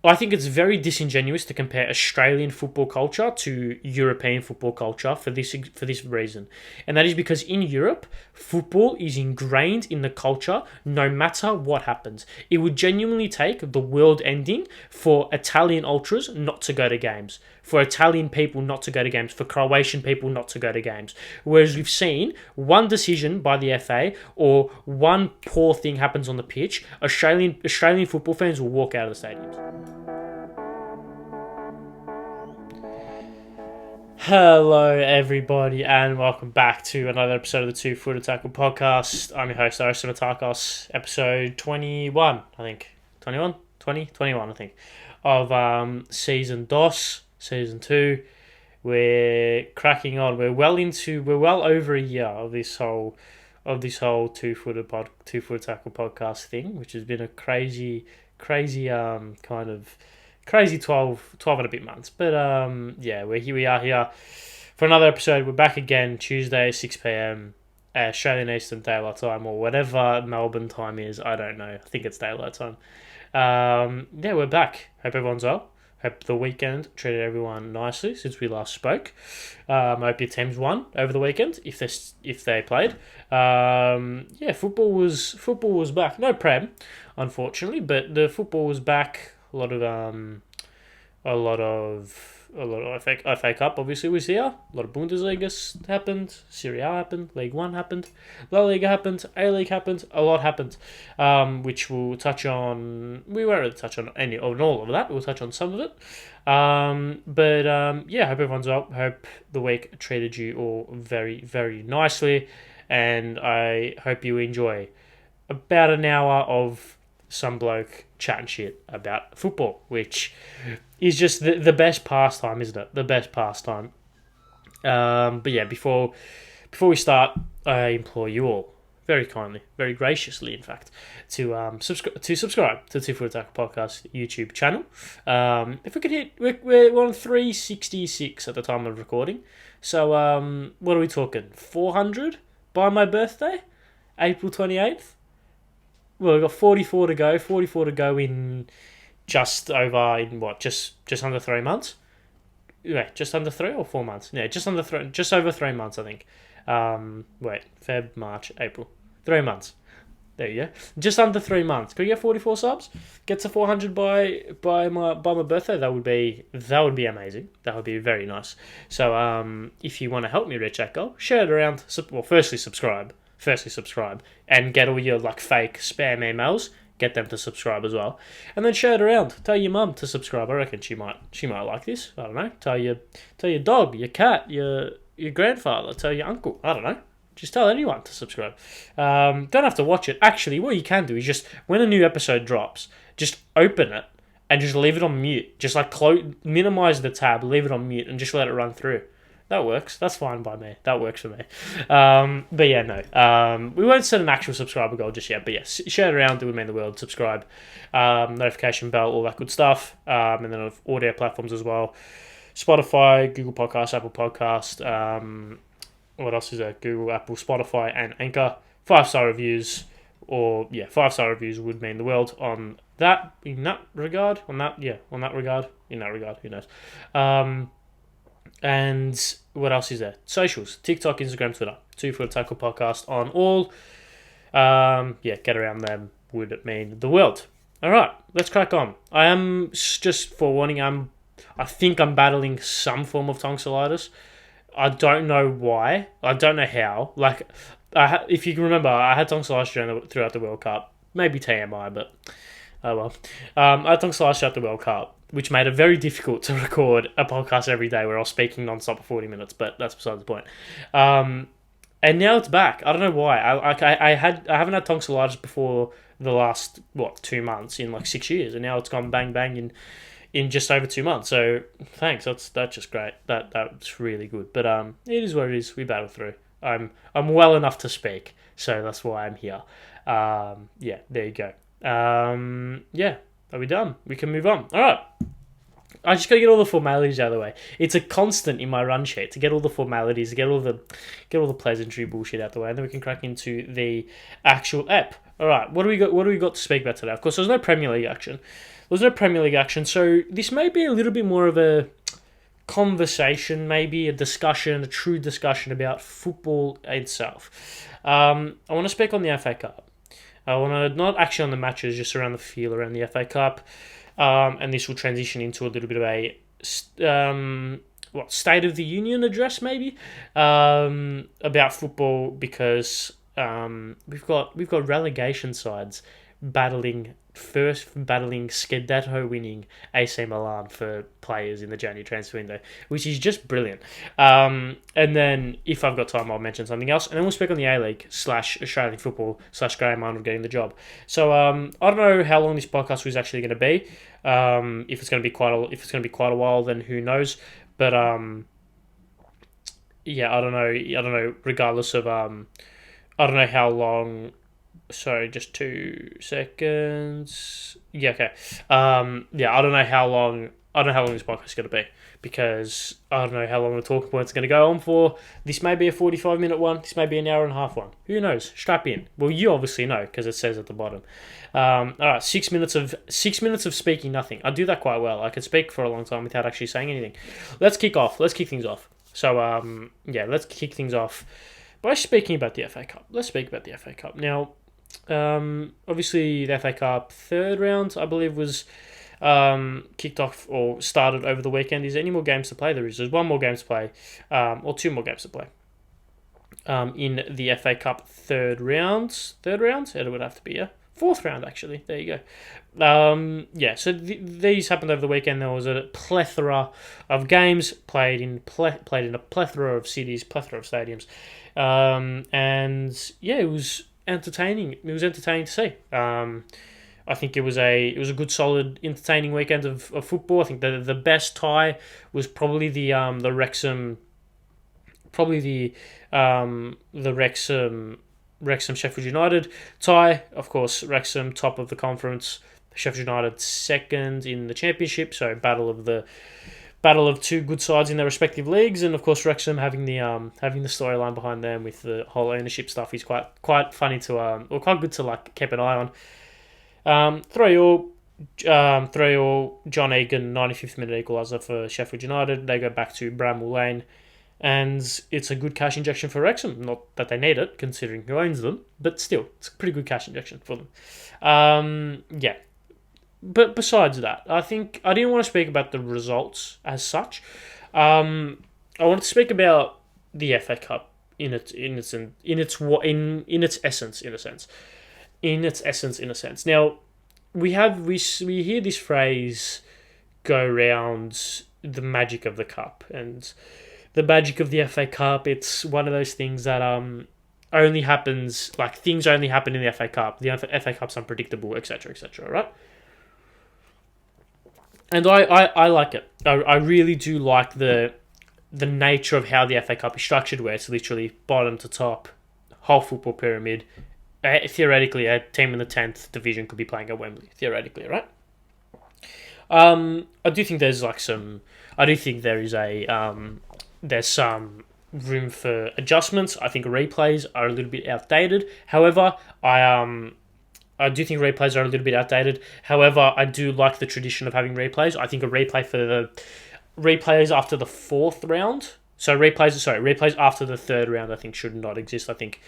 I think it's very disingenuous to compare Australian football culture to European football culture for this reason. And that is because in Europe, football is ingrained in the culture no matter what happens. It would genuinely take the world ending for Italian ultras not to go to games, for Italian people not to go to games, for Croatian people not to go to games. Whereas we've seen one decision by the FA or one poor thing happens on the pitch, Australian football fans will walk out of the stadiums. Hello everybody and welcome back to another episode of the Two Footed Tackle podcast. I'm your host Ari Stamatakos, episode 21 I think, 21 I think, of season 2. We're cracking on. We're well over a year of this whole Two Footed Tackle podcast thing, which has been a crazy kind of crazy 12 and a bit months. But yeah, we are here for another episode. We're back again Tuesday 6 p.m. Australian Eastern Daylight Time, or whatever Melbourne time is. I don't know. I think it's daylight time. Yeah, we're back. Hope everyone's well. Hope the weekend treated everyone nicely since we last spoke. Hope your teams won over the weekend if they played. Yeah, football was back. No Prem, unfortunately, but the football was back. A lot of FA.Cup obviously was here. A lot of Bundesliga happened. Serie A happened. Ligue 1 happened. La Liga happened. A-League happened. A lot happened, which we'll touch on. We won't really touch on all of that. We'll touch on some of it. But yeah, hope everyone's well. Hope the week treated you all very, very nicely. And I hope you enjoy about an hour of some bloke chatting shit about football, which is just the best pastime, isn't it? The best pastime. But yeah, before we start, I implore you all very kindly, very graciously, in fact, to subscribe to the Two Footed Tackle podcast YouTube channel. If we could hit, we're on 366 at the time of recording. So what are we talking? 400 by my birthday, April 28th. Well, we've got 44 to go. 44 to go in just under 3 months? Wait, just under 3 or 4 months? Yeah, just over 3 months, I think. Feb, March, April. 3 months. There you go. Just under 3 months. Could we get 44 subs? Get to 400 by my birthday? That would be amazing. That would be very nice. So if you want to help me reach that goal, share it around. Well, firstly subscribe and get all your fake spam emails. Get them to subscribe as well, and then share it around. Tell your mum to subscribe. I reckon she might like this. I don't know. Tell your dog, your cat, your grandfather. Tell your uncle. I don't know. Just tell anyone to subscribe. Don't have to watch it. Actually, what you can do is just when a new episode drops, just open it and just leave it on mute. Just minimize the tab, leave it on mute, and just let it run through. That works. That's fine by me. That works for me. But yeah, no. We won't set an actual subscriber goal just yet. But yes, share it around. It would mean the world. Subscribe. Notification bell, all that good stuff. And then on audio platforms as well. Spotify, Google Podcasts, Apple Podcast. What else is there? Google, Apple, Spotify, and Anchor. 5-star reviews. 5-star reviews would mean the world on that. In that regard. Who knows? And what else is there? Socials, TikTok, Instagram, Twitter. Two Footed Tackle podcast on all. Get around them would mean the world. All right, let's crack on. I am, just forewarning, I think I'm battling some form of tonsillitis. I don't know why. I don't know how. If you can remember, I had tonsillitis throughout the World Cup. Maybe TMI, but oh well. I had tonsillitis throughout the World Cup, which made it very difficult to record a podcast every day where I was speaking non-stop for 40 minutes, but that's beside the point. And now it's back. I don't know why. I haven't had tonsillitis before the last 2 months in 6 years, and now it's gone bang bang in just over 2 months. So thanks. That's just great. That's really good. But it is what it is. We battle through. I'm well enough to speak, so that's why I'm here. There you go. Are we done? We can move on. All right. I just gotta get all the formalities out of the way. It's a constant in my run sheet to get all the formalities, to get all the pleasantry bullshit out of the way, and then we can crack into the actual app. All right, what do we got? What do we got to speak about today? Of course, there's no Premier League action. There's no Premier League action, so this may be a little bit more of a conversation, maybe a discussion, a true discussion about football itself. I want to speak on the FA Cup. I want to not actually on the matches, just around the feel around the FA Cup, and this will transition into a little bit of a State of the Union address, maybe, about football, because we've got relegation sides battling Scudetto winning AC Milan for players in the January transfer window, which is just brilliant. And then, if I've got time, I'll mention something else, and then we'll speak on the A-League / Australian football / Graham Arnold getting the job. So I don't know how long this podcast was actually going to be. If it's going to be quite a while, then who knows? But yeah, I don't know. Regardless of I don't know how long. Sorry, just 2 seconds. Yeah, okay. Yeah, I don't know how long. I don't know how long this podcast is going to be, because I don't know how long the talking point's going to go on for. This may be a 45-minute one. This may be an hour and a half one. Who knows? Strap in. Well, you obviously know, because it says at the bottom. All right, 6 minutes of speaking nothing. I do that quite well. I can speak for a long time without actually saying anything. Let's kick things off. So yeah, let's kick things off by speaking about the FA Cup. Let's speak about the FA Cup now. Obviously, the FA Cup third round, I believe, was kicked off or started over the weekend. Is there any more games to play? There's one more game to play, or 2 more games to play. In the FA Cup third round, it would have to be, yeah, 4th round actually. There you go. Yeah, so these happened over the weekend. There was a plethora of games played in a plethora of cities, plethora of stadiums, and yeah, it was entertaining. It was entertaining to see. I think it was a good, solid, entertaining weekend of football. I think the best tie was probably the Wrexham Sheffield United tie. Of course, Wrexham top of the conference, Sheffield United second in the championship. So battle of 2 good sides in their respective leagues, and of course Wrexham having the storyline behind them with the whole ownership stuff is quite funny to or quite good to like keep an eye on. 3-3, John Egan 95th minute equaliser for Sheffield United. They go back to Bramall Lane, and it's a good cash injection for Wrexham. Not that they need it, considering who owns them, but still, it's a pretty good cash injection for them. Yeah. But besides that, I think I didn't want to speak about the results as such. I wanted to speak about the FA Cup in its essence, in a sense. Now, we hear this phrase go round, the magic of the cup, and the magic of the FA Cup. It's one of those things that only happens, like, things only happen in the FA Cup. The FA Cup's unpredictable, etc., right? And I like it. I really do like the nature of how the FA Cup is structured, where it's literally bottom to top, whole football pyramid. Theoretically, a team in the 10th division could be playing at Wembley. Theoretically, right? I do think there's like some. I do think there is there's some room for adjustments. I think replays are a little bit outdated. However, I do think replays are a little bit outdated. However, I do like the tradition of having replays. I think a replay for the replays after the 4th round. So replays after the 3rd round, I think should not exist. I think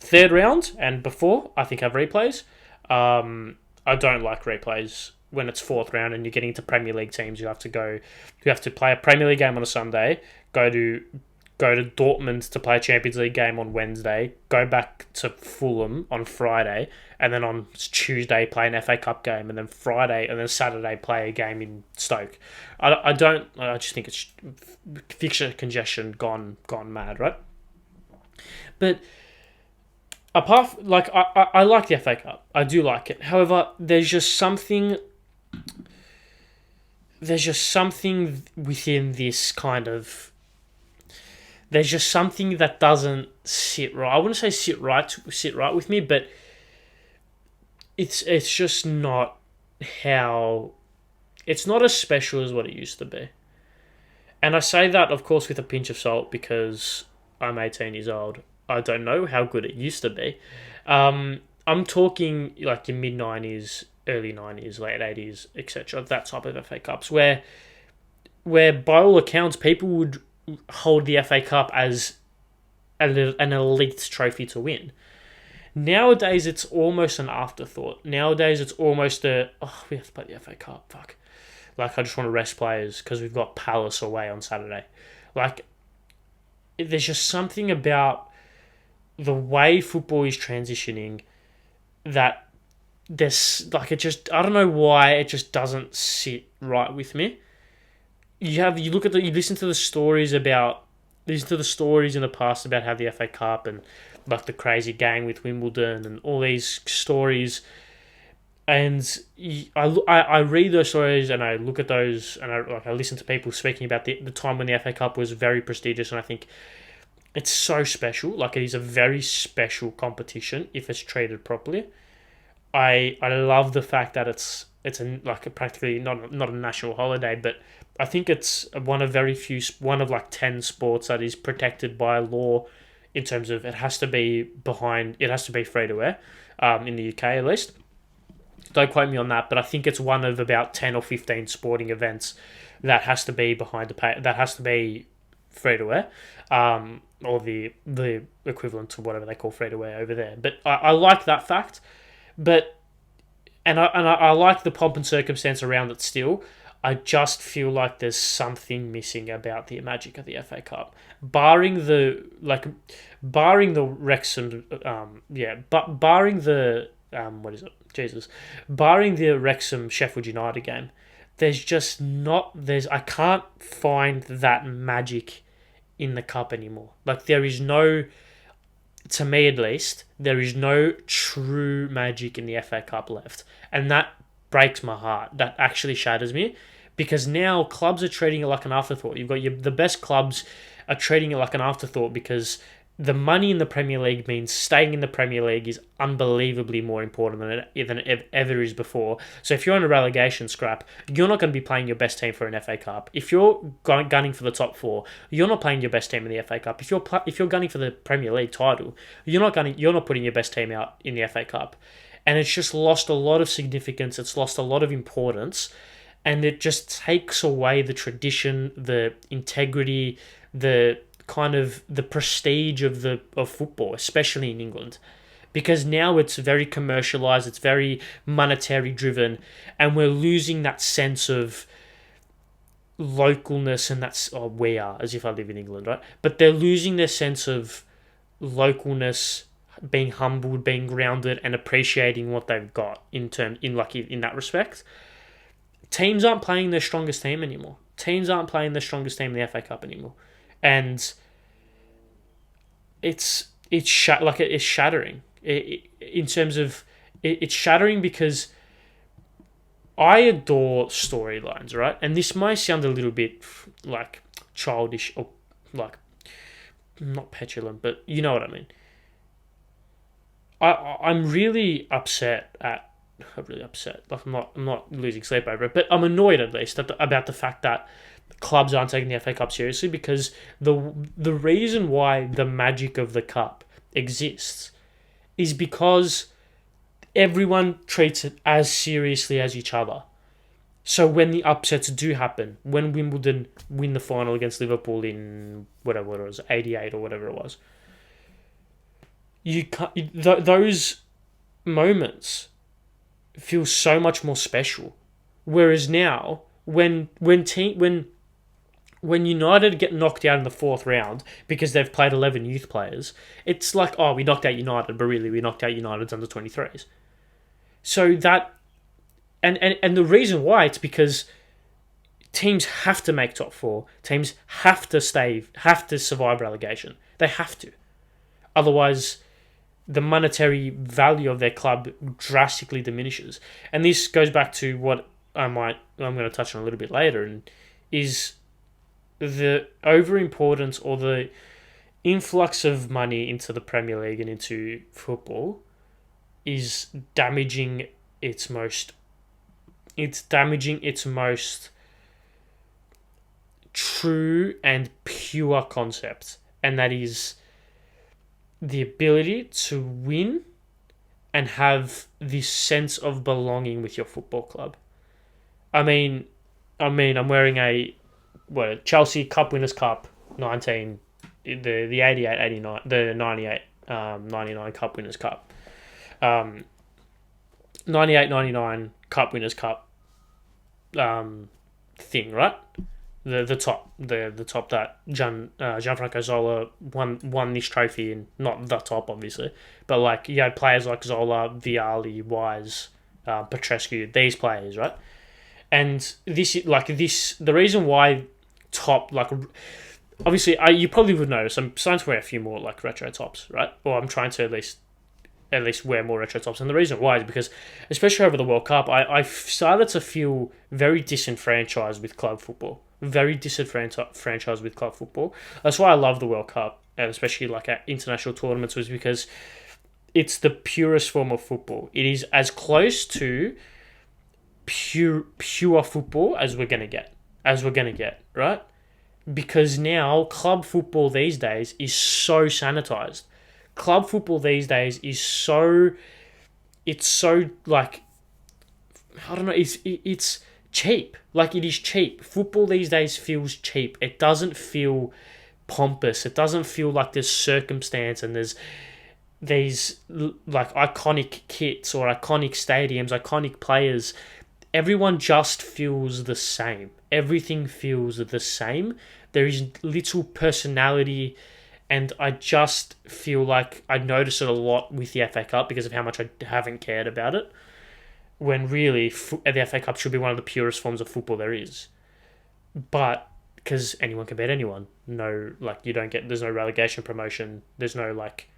3rd round and before, I think have replays. I don't like replays when it's 4th round and you're getting into Premier League teams. You have to play a Premier League game on a Sunday, go to Dortmund to play a Champions League game on Wednesday, go back to Fulham on Friday, and then on Tuesday play an FA Cup game, and then Friday and then Saturday play a game in Stoke. I just think it's fixture congestion gone mad, right? But apart, like, I like the FA Cup. I do like it. However, there's just something within this kind of. There's just something that doesn't sit right. I wouldn't say sit right with me, but it's just not how. It's not as special as what it used to be. And I say that, of course, with a pinch of salt, because I'm 18 years old. I don't know how good it used to be. I'm talking like your mid 90s, early 90s, late 80s, etc. That type of FA Cups where by all accounts people would hold the FA Cup as an elite trophy to win. Nowadays, it's almost an afterthought. Nowadays, it's almost we have to play the FA Cup. Fuck. Like, I just want to rest players because we've got Palace away on Saturday. Like, there's just something about the way football is transitioning that there's, like, it just, I don't know why it just doesn't sit right with me. You listen to the stories in the past about how the FA Cup and like the crazy gang with Wimbledon and all these stories, and I read those stories and I look at those and I listen to people speaking about the time when the FA Cup was very prestigious, and I think it's so special. Like, it is a very special competition if it's treated properly. I love the fact that it's practically not a national holiday, but I think it's one of like 10 sports that is protected by law in terms of it has to be free to wear, in the UK at least. Don't quote me on that, but I think it's one of about 10 or 15 sporting events that has to be free to wear, or the equivalent to whatever they call free to wear over there. But I like that fact, but I like the pomp and circumstance around it still. I just feel like there's something missing about the magic of the FA Cup, barring the Wrexham, barring the Wrexham Sheffield United game. I can't find that magic in the cup anymore. Like, there is no, to me at least, there is no true magic in the FA Cup left, and that breaks my heart. That actually shatters me, because now clubs are treating it like an afterthought. You've got the best clubs are treating it like an afterthought because the money in the Premier League means staying in the Premier League is unbelievably more important than it ever is before. So if you're on a relegation scrap, you're not going to be playing your best team for an FA Cup. If you're gunning for the top four, you're not playing your best team in the FA Cup. If you're gunning for the Premier League title, you're not putting your best team out in the FA Cup. And it's just lost a lot of significance. It's lost a lot of importance. And it just takes away the tradition, the integrity, the kind of the prestige of football, especially in England, because now it's very commercialized, it's very monetary driven, and we're losing that sense of localness, and we are, as if I live in England, right? But they're losing their sense of localness, being humbled, being grounded, and appreciating what they've got in that respect. Teams aren't playing their strongest team anymore. Teams aren't playing their strongest team in the FA Cup anymore. And it's shattering. It's shattering because I adore storylines, right? And this might sound a little bit like childish or like not petulant, but you know what I mean. I'm really upset. Like, I'm not losing sleep over it, but I'm annoyed at least about the fact that clubs aren't taking the FA Cup seriously, because the reason why the magic of the cup exists is because everyone treats it as seriously as each other. So when the upsets do happen, when Wimbledon win the final against Liverpool in whatever it was, 88 or whatever it was, those moments feel so much more special. Whereas now, when United get knocked out in the fourth round because they've played 11 youth players, it's like, oh, we knocked out United, but really we knocked out United's under 23s. So that, and the reason why, it's because teams have to make top four. Teams have to survive relegation. They have to. Otherwise, the monetary value of their club drastically diminishes. And this goes back to what I'm going to touch on a little bit later, and is the overimportance or the influx of money into the Premier League and into football is damaging its most true and pure concept, and that is the ability to win and have this sense of belonging with your football club. I mean, I'm wearing a Chelsea Cup Winners' Cup 19, the 88, 89, the 98, 99 Cup Winners' Cup, 98, 99 Cup Winners' Cup thing, right? The top that Gianfranco Zola won this trophy in, not the top obviously, but like you had players like Zola, Vialli, Wise, Petrescu, these players, right? And the reason why top, like, obviously you probably would notice I'm starting to wear a few more like retro tops, right? Or I'm trying to at least wear more retro tops. And the reason why is because, especially over the World Cup, I've started to feel very disenfranchised with club football. Very disenfranchised with club football. That's why I love the World Cup, and especially like at international tournaments, was because it's the purest form of football. It is as close to pure football as we're gonna get. Right? Because now club football these days is so sanitized. Club football these days is so like, I don't know, it's cheap. Like, it is cheap. Football these days feels cheap. It doesn't feel pompous. It doesn't feel like there's circumstance and there's these like iconic kits or iconic stadiums, iconic players. Everyone just feels the same. Everything feels the same. There is little personality, and I just feel like I notice it a lot with the FA Cup because of how much I haven't cared about it. When really, the FA Cup should be one of the purest forms of football there is. But because anyone can beat anyone, no, like there's no relegation promotion. There's no like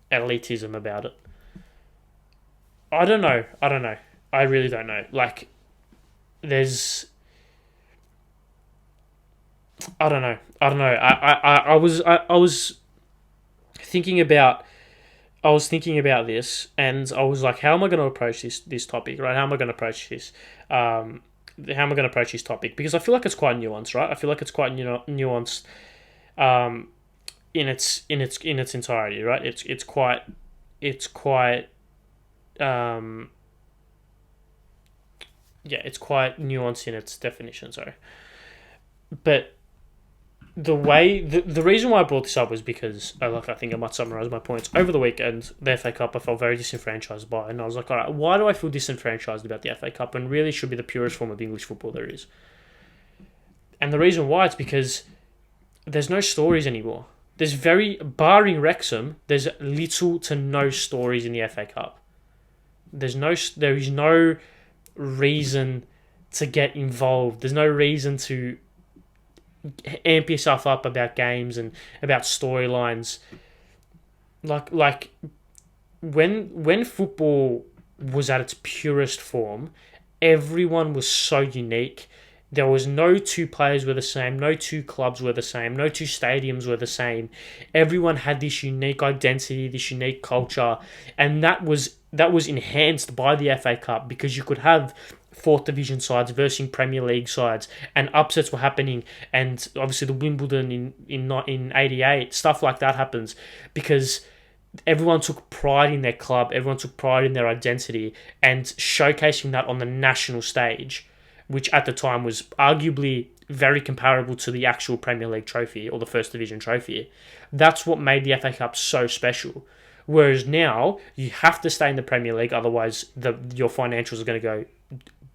elitism about it. I don't know. I really don't know. Like, there's, I don't know. I was thinking about this, and I was like, how am I going to approach this topic, right? How am I going to approach this? How am I going to approach this topic? Because I feel like it's quite nuanced, right? I feel like it's quite nuanced, in its entirety, right? It's quite it's quite nuanced in its definition. Sorry, but the reason why I brought this up was because I think I might summarize my points. Over the weekend, the FA Cup I felt very disenfranchised by, and I was like, all right, why do I feel disenfranchised about the FA Cup? And really should be the purest form of English football there is. And the reason why is because there's no stories anymore. Barring Wrexham, there's little to no stories in the FA Cup. There is no reason to get involved. There's no reason to amp yourself up about games and about storylines. Like when football was at its purest form, everyone was so unique. There was no two players were the same, no two clubs were the same, no two stadiums were the same. Everyone had this unique identity, this unique culture, and that was enhanced by the FA Cup because you could have fourth division sides versus Premier League sides, and upsets were happening, and obviously the Wimbledon in '88, stuff like that happens because everyone took pride in their club, everyone took pride in their identity, and showcasing that on the national stage, which at the time was arguably very comparable to the actual Premier League trophy or the First Division trophy. That's what made the FA Cup so special. Whereas now, you have to stay in the Premier League, otherwise your financials are going to go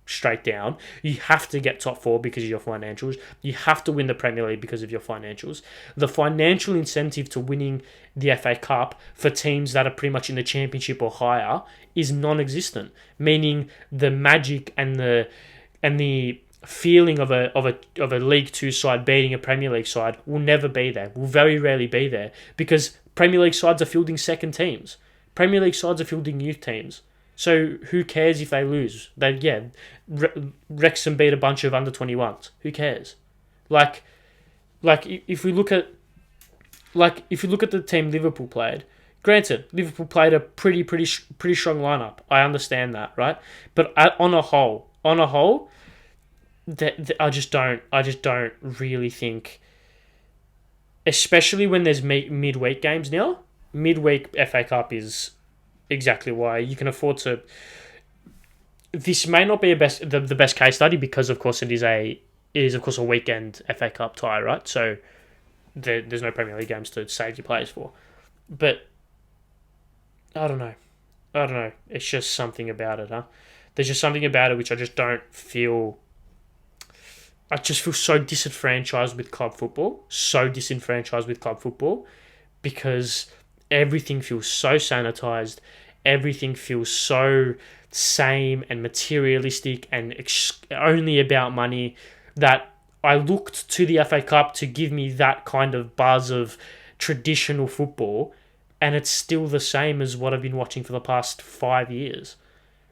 straight down. You have to get top four because of your financials. You have to win the Premier League because of your financials. The financial incentive to winning the FA Cup for teams that are pretty much in the Championship or higher is non-existent, meaning the magic and the feeling of a League Two side beating a Premier League side will never be there. Will very rarely be there because Premier League sides are fielding second teams. Premier League sides are fielding youth teams. So who cares if they lose? Wrexham beat a bunch of under-21s. Who cares? Like if we look at the team Liverpool played. Granted, Liverpool played a pretty strong lineup. I understand that, right? But on a whole, I just don't really think, especially when there's midweek games now. Midweek FA Cup is exactly why you can afford to. This may not be the best case study because, of course, it is of course a weekend FA Cup tie, right? So there's no Premier League games to save your players for. But I don't know. It's just something about it, huh? There's just something about it which I just don't feel. I just feel so disenfranchised with club football. So disenfranchised with club football because everything feels so sanitized. Everything feels so same and materialistic and only about money that I looked to the FA Cup to give me that kind of buzz of traditional football, and it's still the same as what I've been watching for the past 5 years.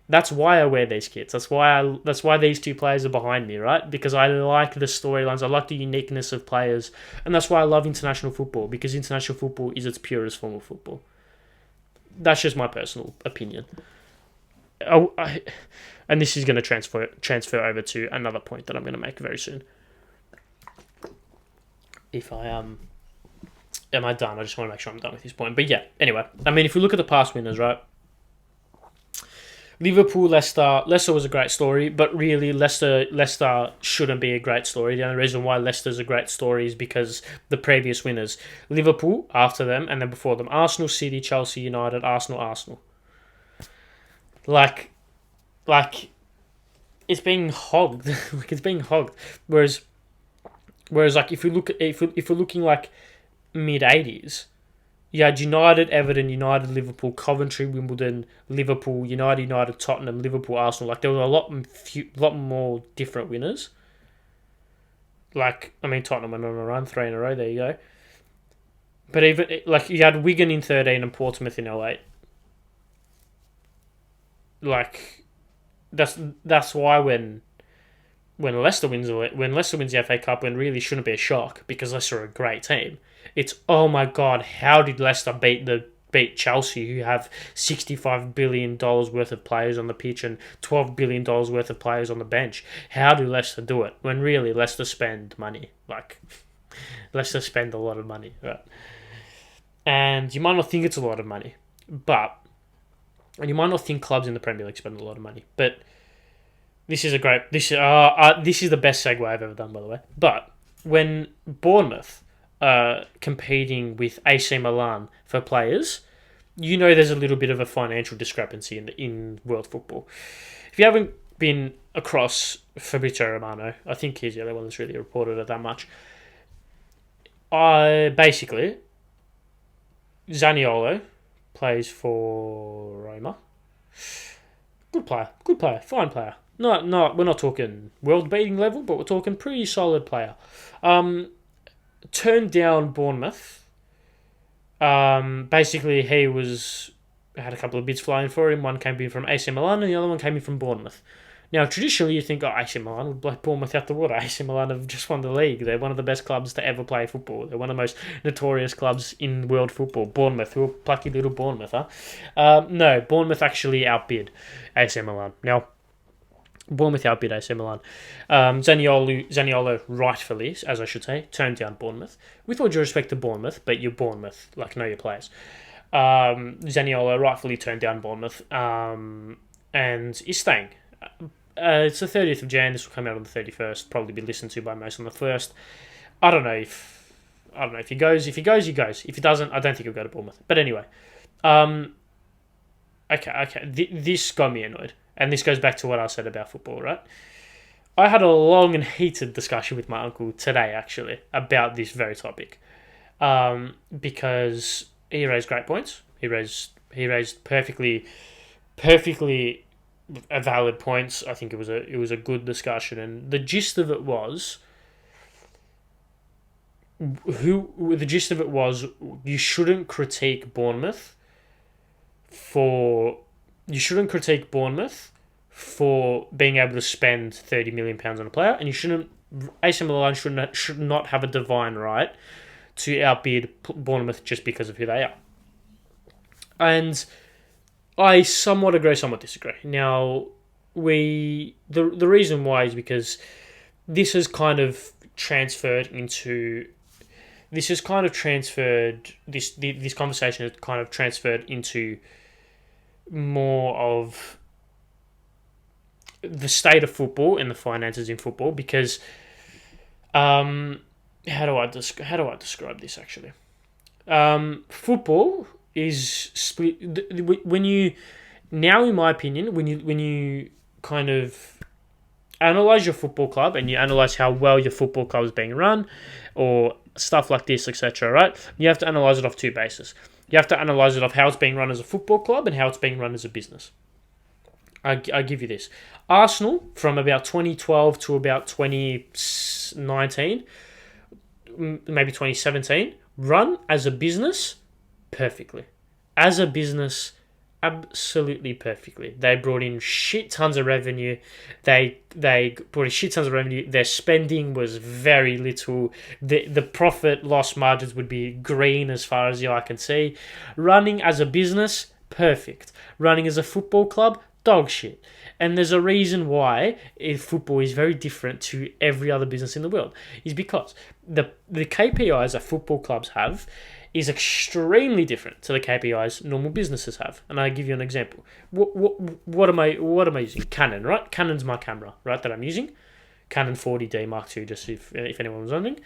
That's why I wear these kits. That's why these two players are behind me, right? Because I like the storylines, I like the uniqueness of players, and that's why I love international football, because international football is its purest form of football. That's just my personal opinion. And this is going to transfer over to another point that I'm going to make very soon. If I am I done? I just want to make sure I'm done with this point. But yeah, anyway, I mean, if we look at the past winners, right? Liverpool, Leicester was a great story, but really Leicester shouldn't be a great story. The only reason why Leicester's a great story is because the previous winners, Liverpool after them, and then before them, Arsenal, City, Chelsea, United, Arsenal. Like, it's being hogged. It's being hogged. Whereas, like if we're looking like mid-80s, you had United, Everton, United, Liverpool, Coventry, Wimbledon, Liverpool, United, Tottenham, Liverpool, Arsenal. Like there was a lot more different winners. Like, I mean, Tottenham went on a run, 3 in a row. There you go. But even like you had Wigan in 13 and Portsmouth in 08. Like, that's why when Leicester wins the FA Cup, when really shouldn't be a shock because Leicester are a great team. It's, oh my god, how did Leicester beat Chelsea, who have $65 billion worth of players on the pitch and $12 billion worth of players on the bench? How do Leicester do it when really Leicester spend money? Like, Leicester spend a lot of money, right? And you might not think it's a lot of money, and you might not think clubs in the Premier League spend a lot of money, but this is the best segue I've ever done, by the way. But when Bournemouth competing with AC Milan for players, you know there's a little bit of a financial discrepancy in world football. If you haven't been across Fabrizio Romano, I think he's the only one that's really reported it that much. Basically, Zaniolo plays for Roma. Good player, fine player. We're not talking world-beating level, but we're talking pretty solid player. Turned down Bournemouth. Basically, he had a couple of bids flying for him. One came in from AC Milan, and the other one came in from Bournemouth. Now, traditionally, you think, AC Milan would blow Bournemouth out the water. AC Milan have just won the league. They're one of the best clubs to ever play football. They're one of the most notorious clubs in world football. Bournemouth, who are plucky little Bournemouth, huh? No, Bournemouth actually outbid AC Milan. Now, Bournemouth outbid AC Milan. Zaniolo, rightfully, as I should say, turned down Bournemouth. With all due respect to Bournemouth, but you're Bournemouth, know your players. Zaniolo rightfully turned down Bournemouth, and is staying. It's the 30th of Jan. This will come out on the 31st. Probably be listened to by most on the 1st. I don't know if he goes. If he goes, he goes. If he doesn't, I don't think he'll go to Bournemouth. But anyway, okay. This got me annoyed. And this goes back to what I said about football, right? I had a long and heated discussion with my uncle today, actually, about this very topic. Because he raised great points. He raised perfectly valid points. I think it was a good discussion, and the gist of it was you shouldn't critique Bournemouth for being able to spend £30 million on a player, and AC Milan should not have a divine right to outbid Bournemouth just because of who they are. And I somewhat agree, somewhat disagree. Now, the reason why is because this conversation has kind of transferred into more of the state of football and the finances in football, because how do I describe this actually? Football is split when you now, in my opinion, when you kind of analyze your football club and you analyze how well your football club is being run, or stuff like this, etc. Right? You have to analyze it off two bases. You have to analyze it off how it's being run as a football club and how it's being run as a business. I give you this. Arsenal, from about 2012 to about 2019, maybe 2017, run as a business perfectly. As a business, absolutely perfectly. They brought in shit tons of revenue. They brought in shit tons of revenue. Their spending was very little. The profit loss margins would be green as far as the eye can see. Running as a business, perfect. Running as a football club, dog shit. And there's a reason why football is very different to every other business in the world. Is because the KPIs that football clubs have is extremely different to the KPIs normal businesses have. And I'll give you an example. What am I using? Canon, right? Canon's my camera, right, that I'm using. Canon 40D Mark II, just if anyone was wondering.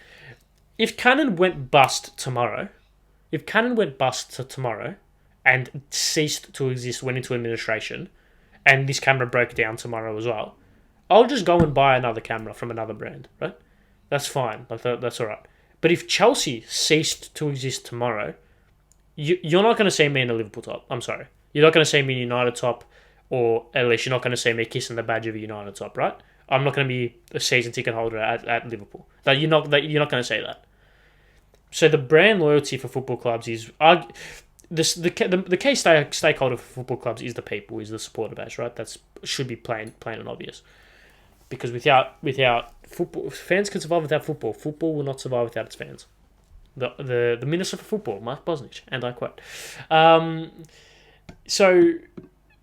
If Canon went bust tomorrow, and ceased to exist, went into administration, and this camera broke down tomorrow as well, I'll just go and buy another camera from another brand, right? That's fine. That's all right. But if Chelsea ceased to exist tomorrow, you're not going to see me in a Liverpool top. I'm sorry. You're not going to see me in a United top, or at least you're not going to see me kissing the badge of a United top, right? I'm not going to be a season ticket holder at Liverpool. You're not going to say that. So the brand loyalty for football clubs is... The key stakeholder for football clubs is the people, is the supporter base, right? That should be plain and obvious. Because without football, fans can survive without football. Football will not survive without its fans. The Minister for Football, Mark Bosnich, and I quote. So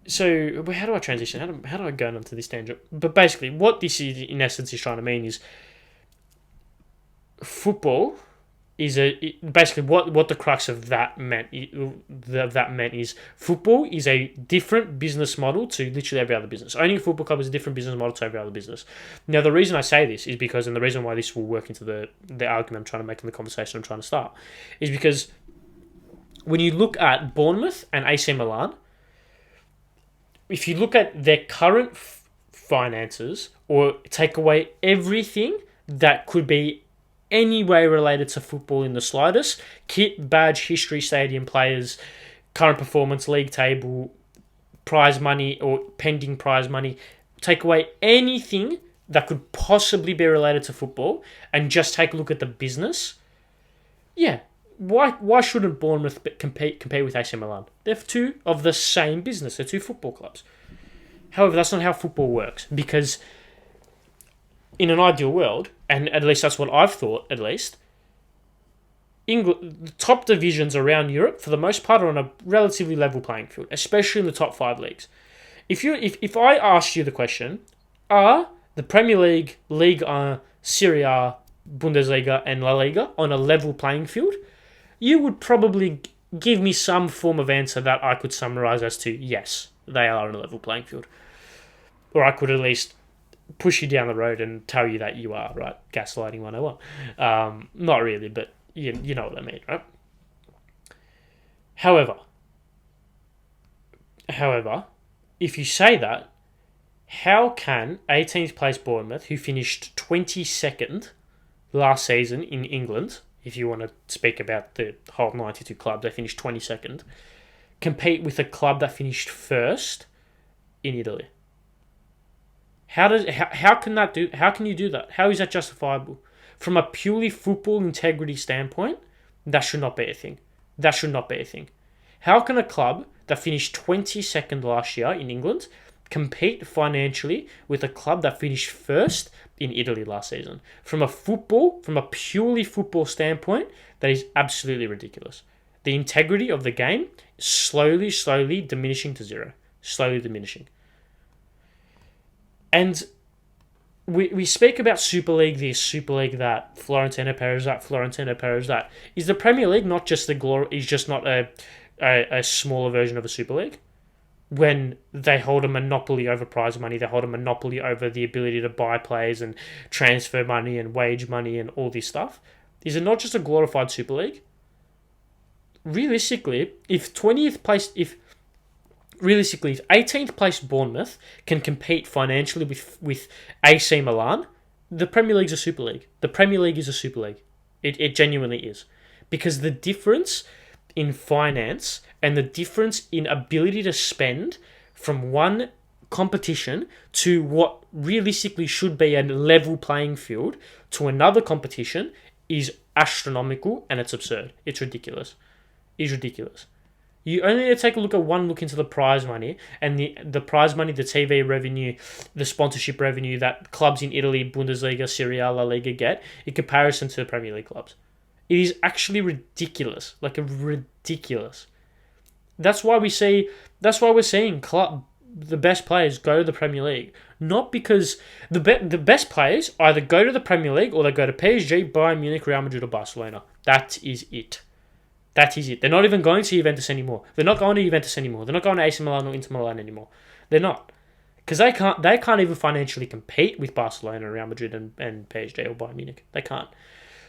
how do I transition? How do I go into this tangent? But basically, what this is, in essence, is trying to mean is football is basically what the crux of that meant is football is a different business model to literally every other business. Owning a football club is a different business model to every other business. Now, the reason I say this is because, and the reason why this will work into the argument I'm trying to make in the conversation I'm trying to start, is because when you look at Bournemouth and AC Milan, if you look at their current finances, or take away everything that could be any way related to football in the slightest, kit, badge, history, stadium, players, current performance, league table, prize money or pending prize money, take away anything that could possibly be related to football and just take a look at the business, why shouldn't Bournemouth compete with AC Milan? They're two of the same business. They're two football clubs. However, that's not how football works, because in an ideal world, and at least that's what I've thought, at least, the top divisions around Europe, for the most part, are on a relatively level playing field, especially in the top 5 leagues. If I asked you the question, are the Premier League, Ligue and Serie A, Bundesliga, and La Liga on a level playing field, you would probably give me some form of answer that I could summarize as to, yes, they are on a level playing field. Or I could at least push you down the road and tell you that you are, right? Gaslighting 101. Not really, but you know what I mean, right? However, if you say that, how can 18th place Bournemouth, who finished 22nd last season in England, if you want to speak about the whole 92 clubs, they finished 22nd, compete with a club that finished first in Italy? How can you do that? How is that justifiable? From a purely football integrity standpoint, that should not be a thing. How can a club that finished 22nd last year in England compete financially with a club that finished first in Italy last season? From a purely football standpoint, that is absolutely ridiculous. The integrity of the game is slowly diminishing to zero. Slowly diminishing. And we speak about Super League this, Super League that, Florentino Perez that. Is the Premier League not just not a smaller version of a Super League? when they hold a monopoly over prize money. They hold a monopoly over the ability to buy players and transfer money and wage money and all this stuff. Is it not just a glorified Super League? Realistically, if 18th place Bournemouth can compete financially with AC Milan, the Premier League's a Super League. The Premier League is a Super League. It genuinely is. Because the difference in finance and the difference in ability to spend from one competition to what realistically should be a level playing field to another competition is astronomical, and it's absurd. It's ridiculous. It's ridiculous. You only need to take a look into the prize money, and the prize money, the TV revenue, the sponsorship revenue that clubs in Italy, Bundesliga, Serie A, La Liga get in comparison to the Premier League clubs. It is actually ridiculous, ridiculous. That's why we're seeing the best players go to the Premier League, not because the best players either go to the Premier League or they go to PSG, Bayern Munich, Real Madrid, or Barcelona. That is it. That is it. They're not even going to Juventus anymore. They're not going to Juventus anymore. They're not going to AC Milan or Inter Milan anymore. They're not. Because they can't even financially compete with Barcelona, Real Madrid, and PSG or Bayern Munich. They can't.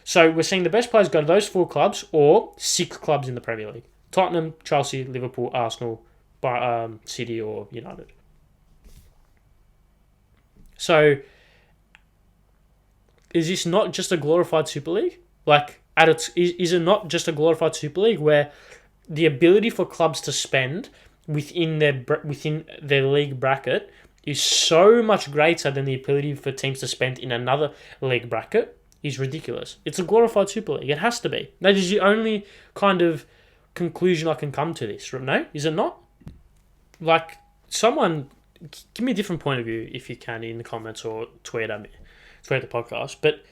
So we're seeing the best players go to those 4 clubs or 6 clubs in the Premier League. Tottenham, Chelsea, Liverpool, Arsenal, City or United. So is this not just a glorified Super League? Is it not just a glorified Super League where the ability for clubs to spend within their league bracket is so much greater than the ability for teams to spend in another league bracket? Is ridiculous. It's a glorified Super League. It has to be. That is the only kind of conclusion I can come to this. No? Is it not? Someone give me a different point of view if you can in the comments or tweet at me. Tweet the podcast. But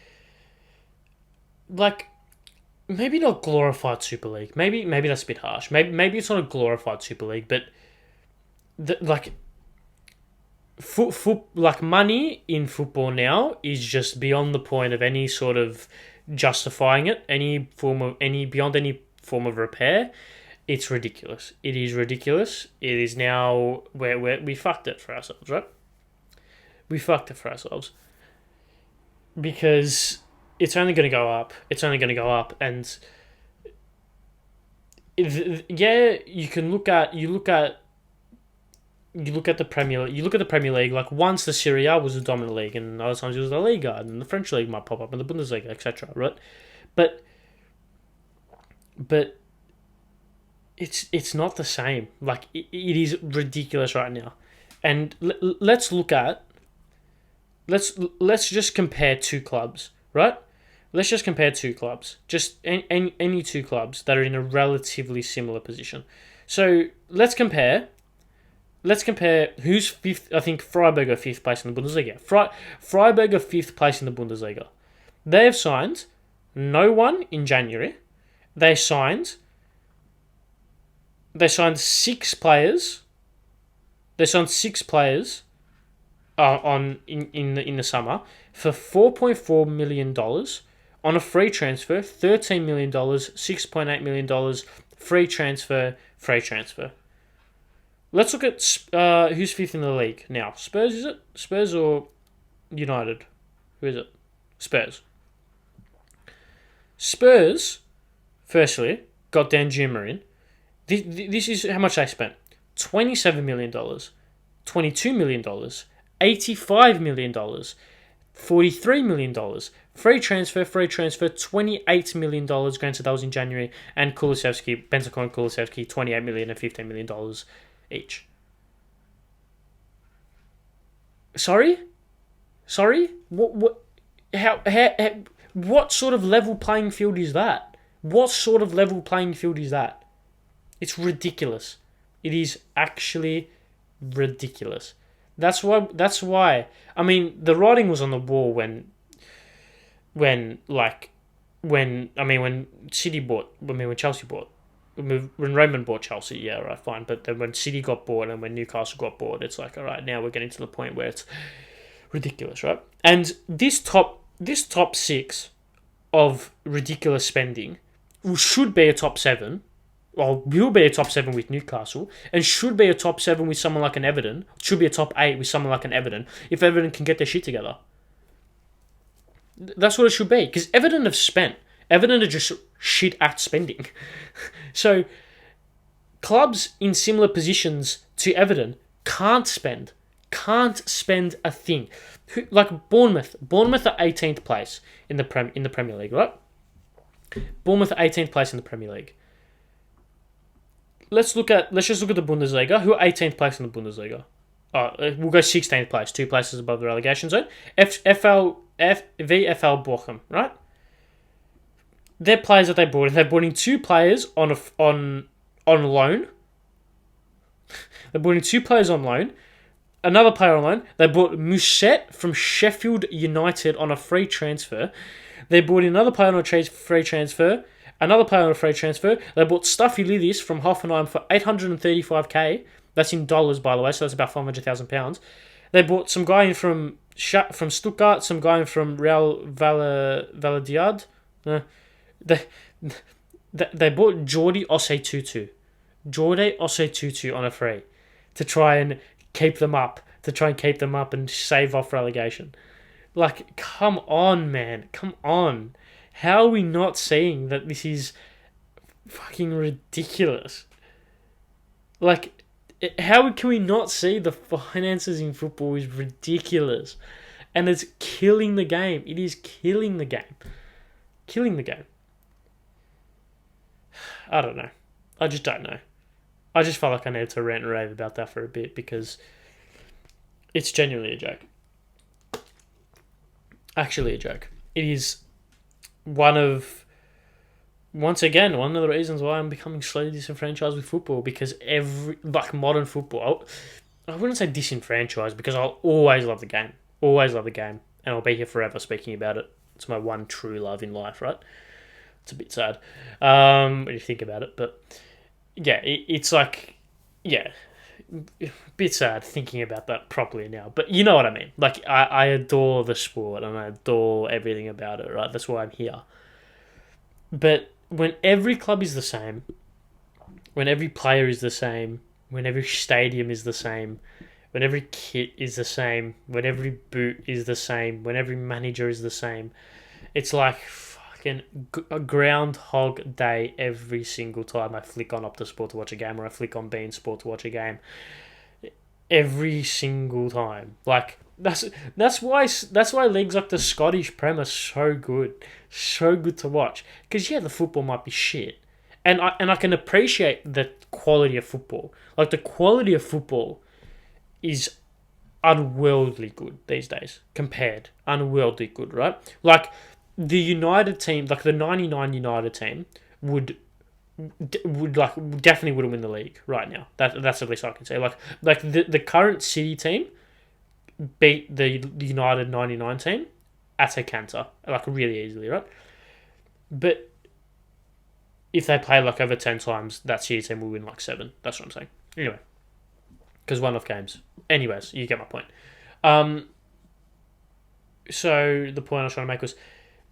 maybe not glorified Super League. Maybe that's a bit harsh. Maybe it's not a glorified Super League, but money in football now is just beyond the point of any sort of justifying it, beyond any form of repair. It's ridiculous. It is ridiculous. It is now where we fucked it for ourselves, right? We fucked it for ourselves because it's only going to go up. It's only going to go up, and you can look at the Premier League. You look at the Premier League. Once the Serie A was the dominant league, and other times it was the Liga, and the French league might pop up, and the Bundesliga, etc. Right? But it's not the same. It is ridiculous right now. And let's just compare 2 clubs, right? Let's just compare 2 clubs. Just any 2 clubs that are in a relatively similar position. So let's compare who's 5th. I think Freiburg are 5th place in the Bundesliga. Freiburg are 5th place in the Bundesliga. They have signed no one in January. They signed 6 players. They signed 6 players in the summer for $4.4 million on a free transfer, $13 million, $6.8 million free transfer. Let's look at who's 5th in the league now. Spurs, is it? Spurs or United? Who is it? Spurs. Spurs, firstly, got Danjuma in. This is how much they spent. $27 million, $22 million, $85 million, $43 million. Free transfer, $28 million. Granted, that was in January. And Bentancur and Kulusevski, $28 million and $15 million each. Sorry? What? How? What sort of level playing field is that? It's ridiculous. It is actually ridiculous. That's why. I mean, the writing was on the wall when Chelsea bought. When Raymond bought Chelsea, yeah, right, fine. But then when City got bought and when Newcastle got bought, it's all right, now we're getting to the point where it's ridiculous, right? And this top 6 of ridiculous spending should be a top 7 well, will be a top 7 with Newcastle, and should be a top 7 with someone like an Everton, should be a top 8 with someone like an Everton, if Everton can get their shit together. That's what it should be, because Everton have spent. Everton are just shit at spending. So, clubs in similar positions to Everton can't spend a thing. Like Bournemouth are 18th place in the Premier League, right? Bournemouth are 18th place in the Premier League. Let's just look at the Bundesliga. Who are 18th place in the Bundesliga? We'll go 16th place, 2 places above the relegation zone. VfL Bochum, right? They're players that they brought in. They brought in 2 players on loan. They brought in 2 players on loan. Another player on loan. They brought Musset from Sheffield United on a free transfer. They brought in another player on a free transfer. Another player on a free transfer. They bought Stafylidis from Hoffenheim for $835k. That's in dollars, by the way, so that's about £500,000. They bought some guy in from Stuttgart, some guy in from Real Valladolid. They bought Jordi Osei-Tutu on a free to try and keep them up and save off relegation. Like, come on, man. Come on. How are we not seeing that this is fucking ridiculous? Like, how can we not see the finances in football is ridiculous? And it's killing the game. It is killing the game. Killing the game. I don't know. I just don't know. I just felt like I needed to rant and rave about that for a bit because it's genuinely a joke. Actually a joke. It is one of the reasons why I'm becoming slowly disenfranchised with football, because modern football, I wouldn't say disenfranchised, because I'll always love the game. Always love the game. And I'll be here forever speaking about it. It's my one true love in life, right? It's a bit sad when you think about it. But yeah, it's like, yeah, a bit sad thinking about that properly now. But you know what I mean. Like, I adore the sport and I adore everything about it, right? That's why I'm here. But when every club is the same, when every player is the same, when every stadium is the same, when every kit is the same, when every boot is the same, when every manager is the same, it's like fucking a groundhog day every single time I flick on Optus Sport to watch a game, or I flick on beIN Sport to watch a game. Every single time. Like, that's why leagues like the Scottish Prem are so good to watch. Because yeah, the football might be shit, and I can appreciate the quality of football. Like, the quality of football is unworldly good these days. Unworldly good, right? Like, the United team, like the '99 United team, would definitely wouldn't win the league right now. That's at least I can say. Like the current City team beat the United '99 team at a canter, like really easily, right? But if they play like over 10 times, that City team will win like 7. That's what I'm saying. Anyway, because one-off games. Anyways, you get my point. So the point I was trying to make was,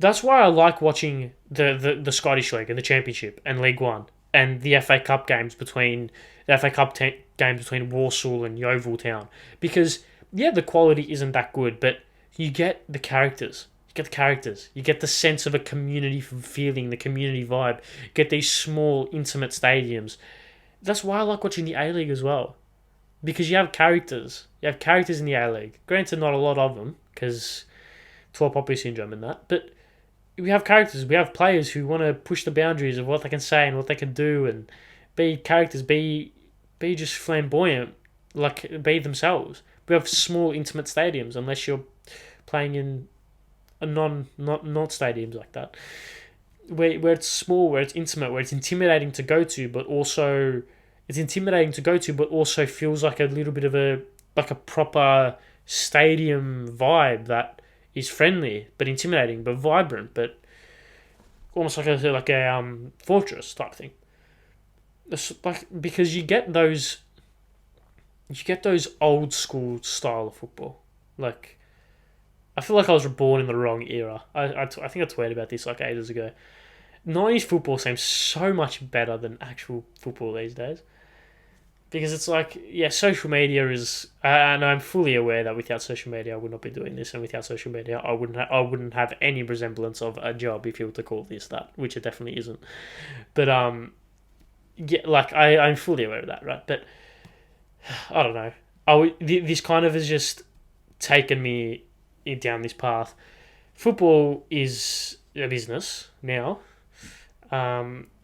that's why I like watching the Scottish League and the Championship and League One and the FA.Cup games between Walsall and Yeovil Town, because yeah, the quality isn't that good, but you get the characters. You get the sense of a community feeling, the community vibe. You get these small, intimate stadiums. That's why I like watching the A-League as well, because you have characters. You have characters in the A-League. Granted, not a lot of them, because 12 Poppy Syndrome and that, but we have characters. We have players who want to push the boundaries of what they can say and what they can do, and be characters, be just flamboyant, like be themselves. We have small, intimate stadiums, unless you're playing in a not stadiums like that, where it's small, where it's intimate, where it's intimidating to go to, but also feels like a little bit of a proper stadium vibe that is friendly but intimidating but vibrant, but almost like a fortress type thing. Because you get those old school style of football. Like, I feel like I was born in the wrong era. I think I tweeted about this like ages ago. 90s football seems so much better than actual football these days. Because it's like, yeah, social media is, and I'm fully aware that without social media I would not be doing this, and without social media I wouldn't have any resemblance of a job, if you were to call this that, which it definitely isn't. But yeah, like I'm fully aware of that, right? But I don't know. This kind of has just taken me down this path. Football is a business now.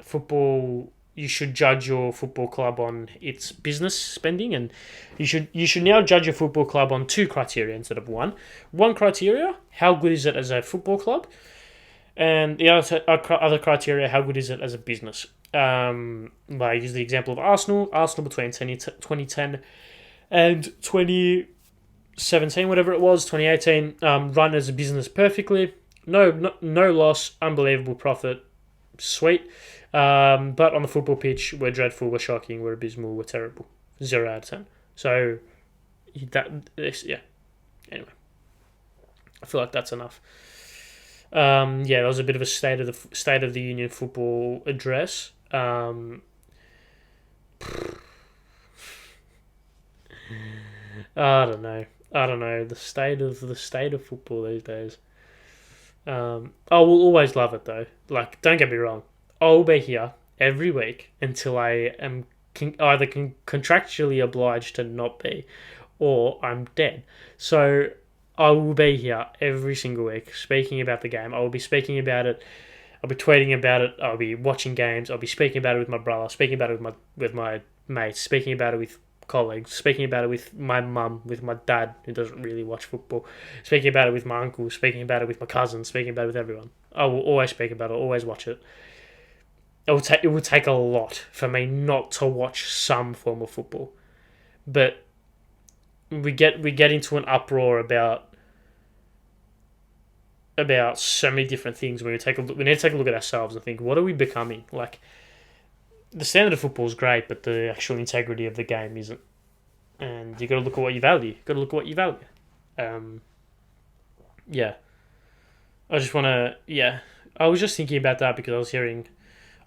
Football, you should judge your football club on its business spending, and you should now judge your football club on two criteria instead of one. One criteria: how good is it as a football club, and the other criteria: how good is it as a business. I use the example of Arsenal. Arsenal between 2010 and 2017, whatever it was, 2018, run as a business perfectly. No loss, unbelievable profit, sweet. But on the football pitch, we're dreadful, we're shocking, we're abysmal, we're terrible. 0 out of 10. So, yeah. Anyway, I feel like that's enough. Yeah, that was a bit of a state of the union football address. I don't know. The state of football these days. I will always love it though. Like, don't get me wrong. I'll be here every week until I am either contractually obliged to not be, or I'm dead. So I will be here every single week speaking about the game. I will be speaking about it. I'll be tweeting about it. I'll be watching games. I'll be speaking about it with my brother. Speaking about it with my mates. Speaking about it with colleagues. Speaking about it with my mum. With my dad, who doesn't really watch football. Speaking about it with my uncle. Speaking about it with my cousins. Speaking about it with everyone. I will always speak about it. Always watch it. It will take a lot for me not to watch some form of football, but we get into an uproar about so many different things. We need to take a look at ourselves and think, what are we becoming? Like, the standard of football is great, but the actual integrity of the game isn't. And you got to look at what you value. Yeah, I was just thinking about that because I was hearing.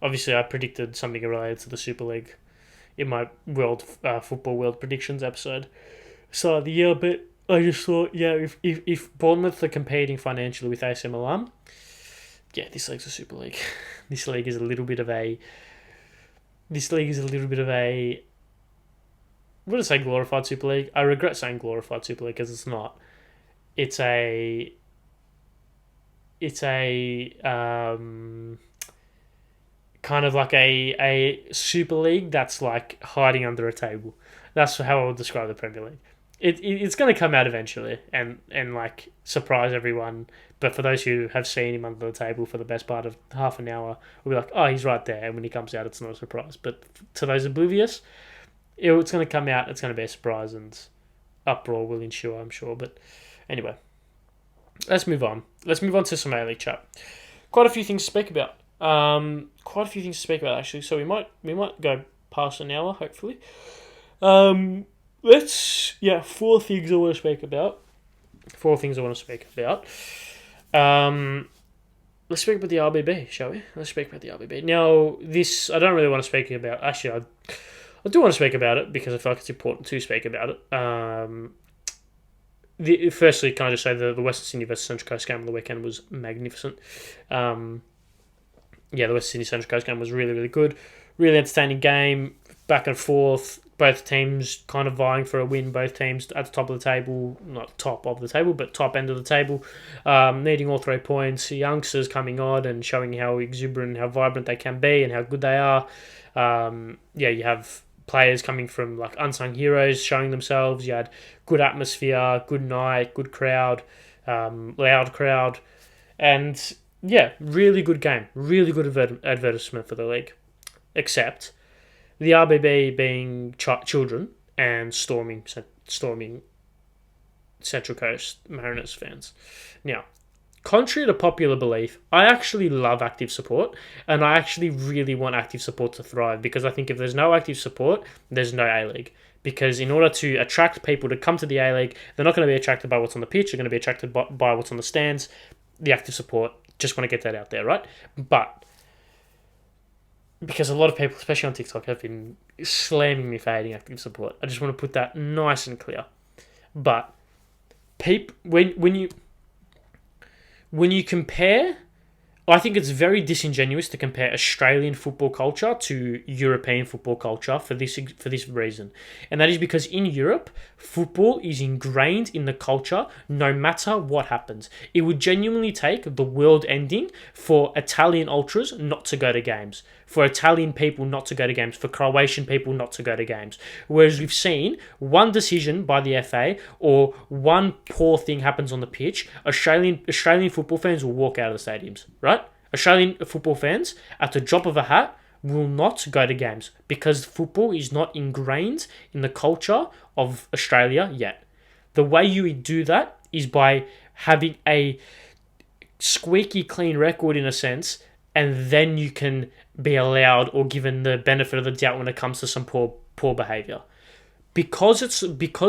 Obviously, I predicted something related to the Super League in my football world predictions episode. So the year, but I just thought, yeah, if Bournemouth are competing financially with AC Milan, yeah, this league's a Super League. This league is a little bit of a. Would I say glorified Super League? I regret saying glorified Super League because it's not. It's a kind of like a Super League that's like hiding under a table. That's how I would describe the Premier League. It's going to come out eventually and like surprise everyone. But for those who have seen him under the table for the best part of half an hour, we'll be like, oh, he's right there. And when he comes out, it's not a surprise. But to those oblivious, it's going to come out. It's going to be a surprise, and uproar will ensue, I'm sure. But anyway, let's move on. Let's move on to some A-League chat. Quite a few things to speak about. Actually. So we might go past an hour, hopefully. Four things I want to speak about. Let's speak about the RBB, shall we? Let's speak about the RBB. Now, this I don't really want to speak about. Actually, I do want to speak about it because I feel like it's important to speak about it. Firstly, can I just say the Western Sydney versus Central Coast game on the weekend was magnificent. The Western Sydney Central Coast game was really, really good. Really entertaining game, back and forth. Both teams kind of vying for a win. Both teams at the top of the table, not top of the table, but top end of the table, needing all 3 points. Youngsters coming on and showing how exuberant, how vibrant they can be, and how good they are. You have players coming from like unsung heroes showing themselves. You had good atmosphere, good night, good crowd, loud crowd, and really good game, really good advertisement for the league. Except the RBB being children and storming Central Coast Mariners fans. Now, contrary to popular belief, I actually love active support, and I actually really want active support to thrive, because I think if there's no active support, there's no A-League. Because in order to attract people to come to the A-League, they're not going to be attracted by what's on the pitch, they're going to be attracted by what's on the stands. The active support, just want to get that out there, right? But because a lot of people, especially on TikTok, have been slamming me for hating active support. I just want to put that nice and clear. But when you compare, I think it's very disingenuous to compare Australian football culture to European football culture for this reason. And that is because in Europe, football is ingrained in the culture no matter what happens. It would genuinely take the world ending for Italian ultras not to go to games, for Italian people not to go to games, for Croatian people not to go to games. Whereas we've seen one decision by the FA or one poor thing happens on the pitch, Australian football fans will walk out of the stadiums, right? Australian football fans, at the drop of a hat, will not go to games because football is not ingrained in the culture of Australia yet. The way you would do that is by having a squeaky clean record in a sense, and then you can be allowed or given the benefit of the doubt when it comes to some poor behaviour. Because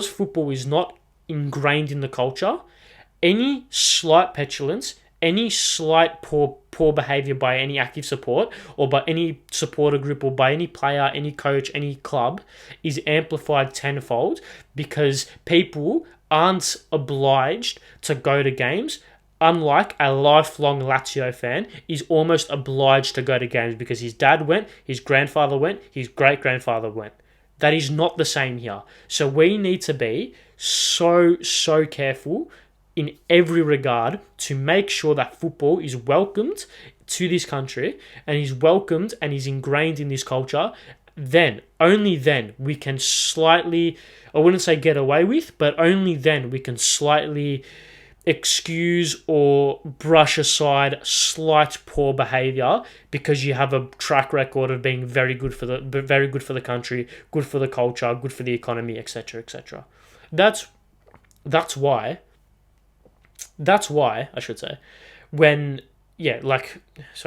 football is not ingrained in the culture, any slight petulance, any slight poor behaviour by any active support or by any supporter group or by any player, any coach, any club is amplified tenfold because people aren't obliged to go to games, unlike a lifelong Lazio fan is almost obliged to go to games because his dad went, his grandfather went, his great-grandfather went. That is not the same here. So we need to be so careful in every regard to make sure that football is welcomed to this country and is welcomed and is ingrained in this culture. Then, only then, we can slightly, I wouldn't say get away with, but only then we can slightly excuse or brush aside slight poor behaviour because you have a track record of being very good for the country, good for the culture, good for the economy, etc., etc. That's why I should say I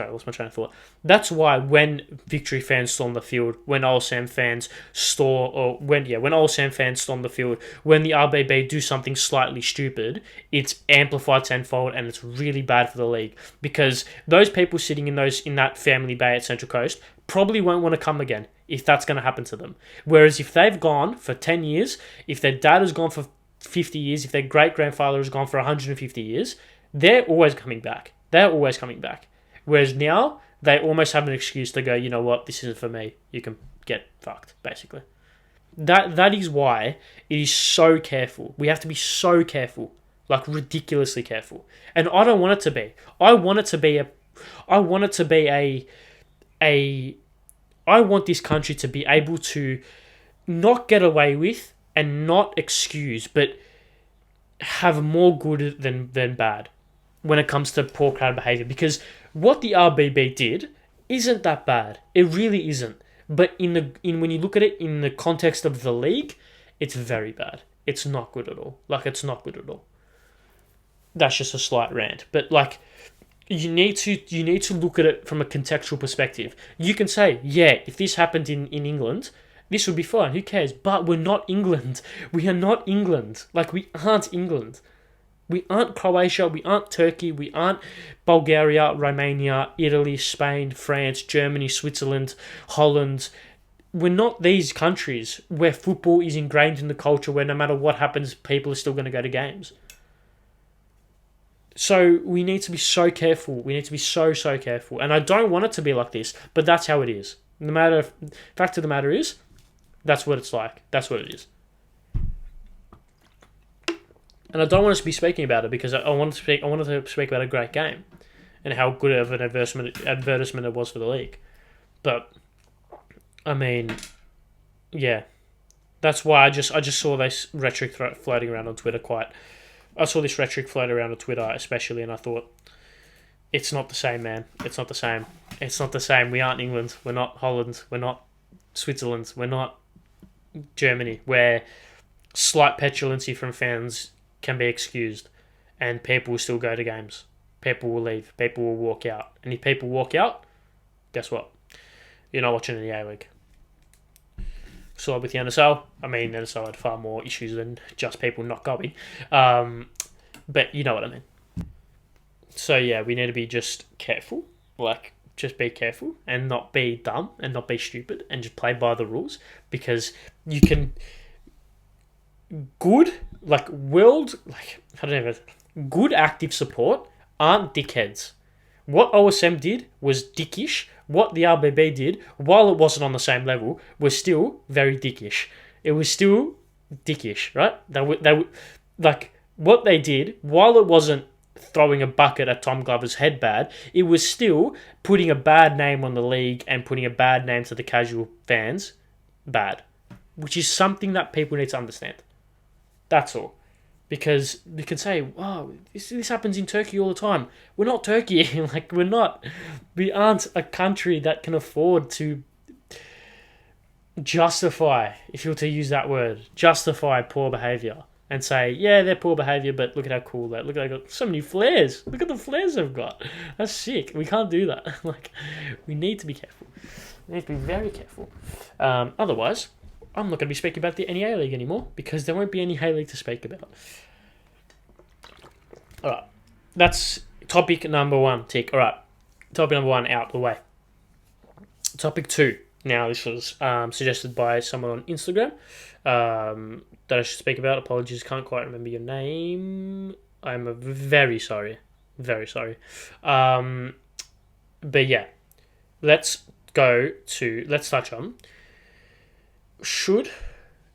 lost my train of thought. That's why when Victory fans storm the field, when Old Sam fans when Old Sam fans storm the field, when the RBB do something slightly stupid, it's amplified tenfold and it's really bad for the league because those people sitting in that family bay at Central Coast probably won't want to come again if that's going to happen to them. Whereas if they've gone for 10 years, if their dad has gone for 50 years, if their great-grandfather has gone for 150 years, they're always coming back. Whereas now, they almost have an excuse to go, you know what, this isn't for me. You can get fucked, basically. That is why it is so careful. We have to be so careful, like ridiculously careful. And I don't want it to be. I want this country to be able to not get away with and not excuse, but have more good than bad when it comes to poor crowd behaviour. Because what the RBB did isn't that bad. It really isn't. But when you look at it in the context of the league, it's very bad. It's not good at all. It's not good at all. That's just a slight rant. But you need to look at it from a contextual perspective. You can say, yeah, if this happened in England, this would be fine. Who cares? But we're not England. We are not England. We aren't England. We aren't Croatia. We aren't Turkey. We aren't Bulgaria, Romania, Italy, Spain, France, Germany, Switzerland, Holland. We're not these countries where football is ingrained in the culture where no matter what happens, people are still going to go to games. So we need to be so careful. We need to be so careful. And I don't want it to be like this, but that's how it is. Fact of the matter is, that's what it's like. That's what it is. And I don't want to be speaking about it because I wanted to speak about a great game and how good of an advertisement it was for the league. But I mean, yeah, that's why I just saw this rhetoric floating around on Twitter. I saw this rhetoric float around on Twitter especially, and I thought, it's not the same, man. It's not the same. It's not the same. We aren't England. We're not Holland. We're not Switzerland. We're not Germany, where slight petulancy from fans can be excused and people will still go to games. People will leave. People will walk out. And if people walk out, guess what? You're not watching the A-League. So with the NSL, the NSL had far more issues than just people not going. But you know what I mean. So yeah, we need to be just careful. just be careful and not be dumb and not be stupid and just play by the rules, because you can good active support aren't dickheads. What OSM did was dickish. What the RBB did, while it wasn't on the same level, was still very dickish. It was still dickish, right? What they did, while it wasn't throwing a bucket at Tom Glover's head bad, it was still putting a bad name on the league and putting a bad name to the casual fans bad, which is something that people need to understand. That's all. Because you can say, wow, this happens in Turkey all the time. We're not Turkey. We aren't a country that can afford to justify, if you were to use that word, justify poor behaviour. And say, yeah, they're poor behaviour, but look at how cool they are. Look at they've got so many flares. Look at the flares they've got. That's sick. We can't do that. We need to be careful. We need to be very careful. Otherwise, I'm not going to be speaking about the NEA League anymore, because there won't be any A League to speak about. All right. That's topic number 1. Tick. All right. Topic number 1 out of the way. Topic 2. Now, this was suggested by someone on Instagram that I should speak about. Apologies, can't quite remember your name. I'm very sorry. Very sorry. But yeah, let's touch on, should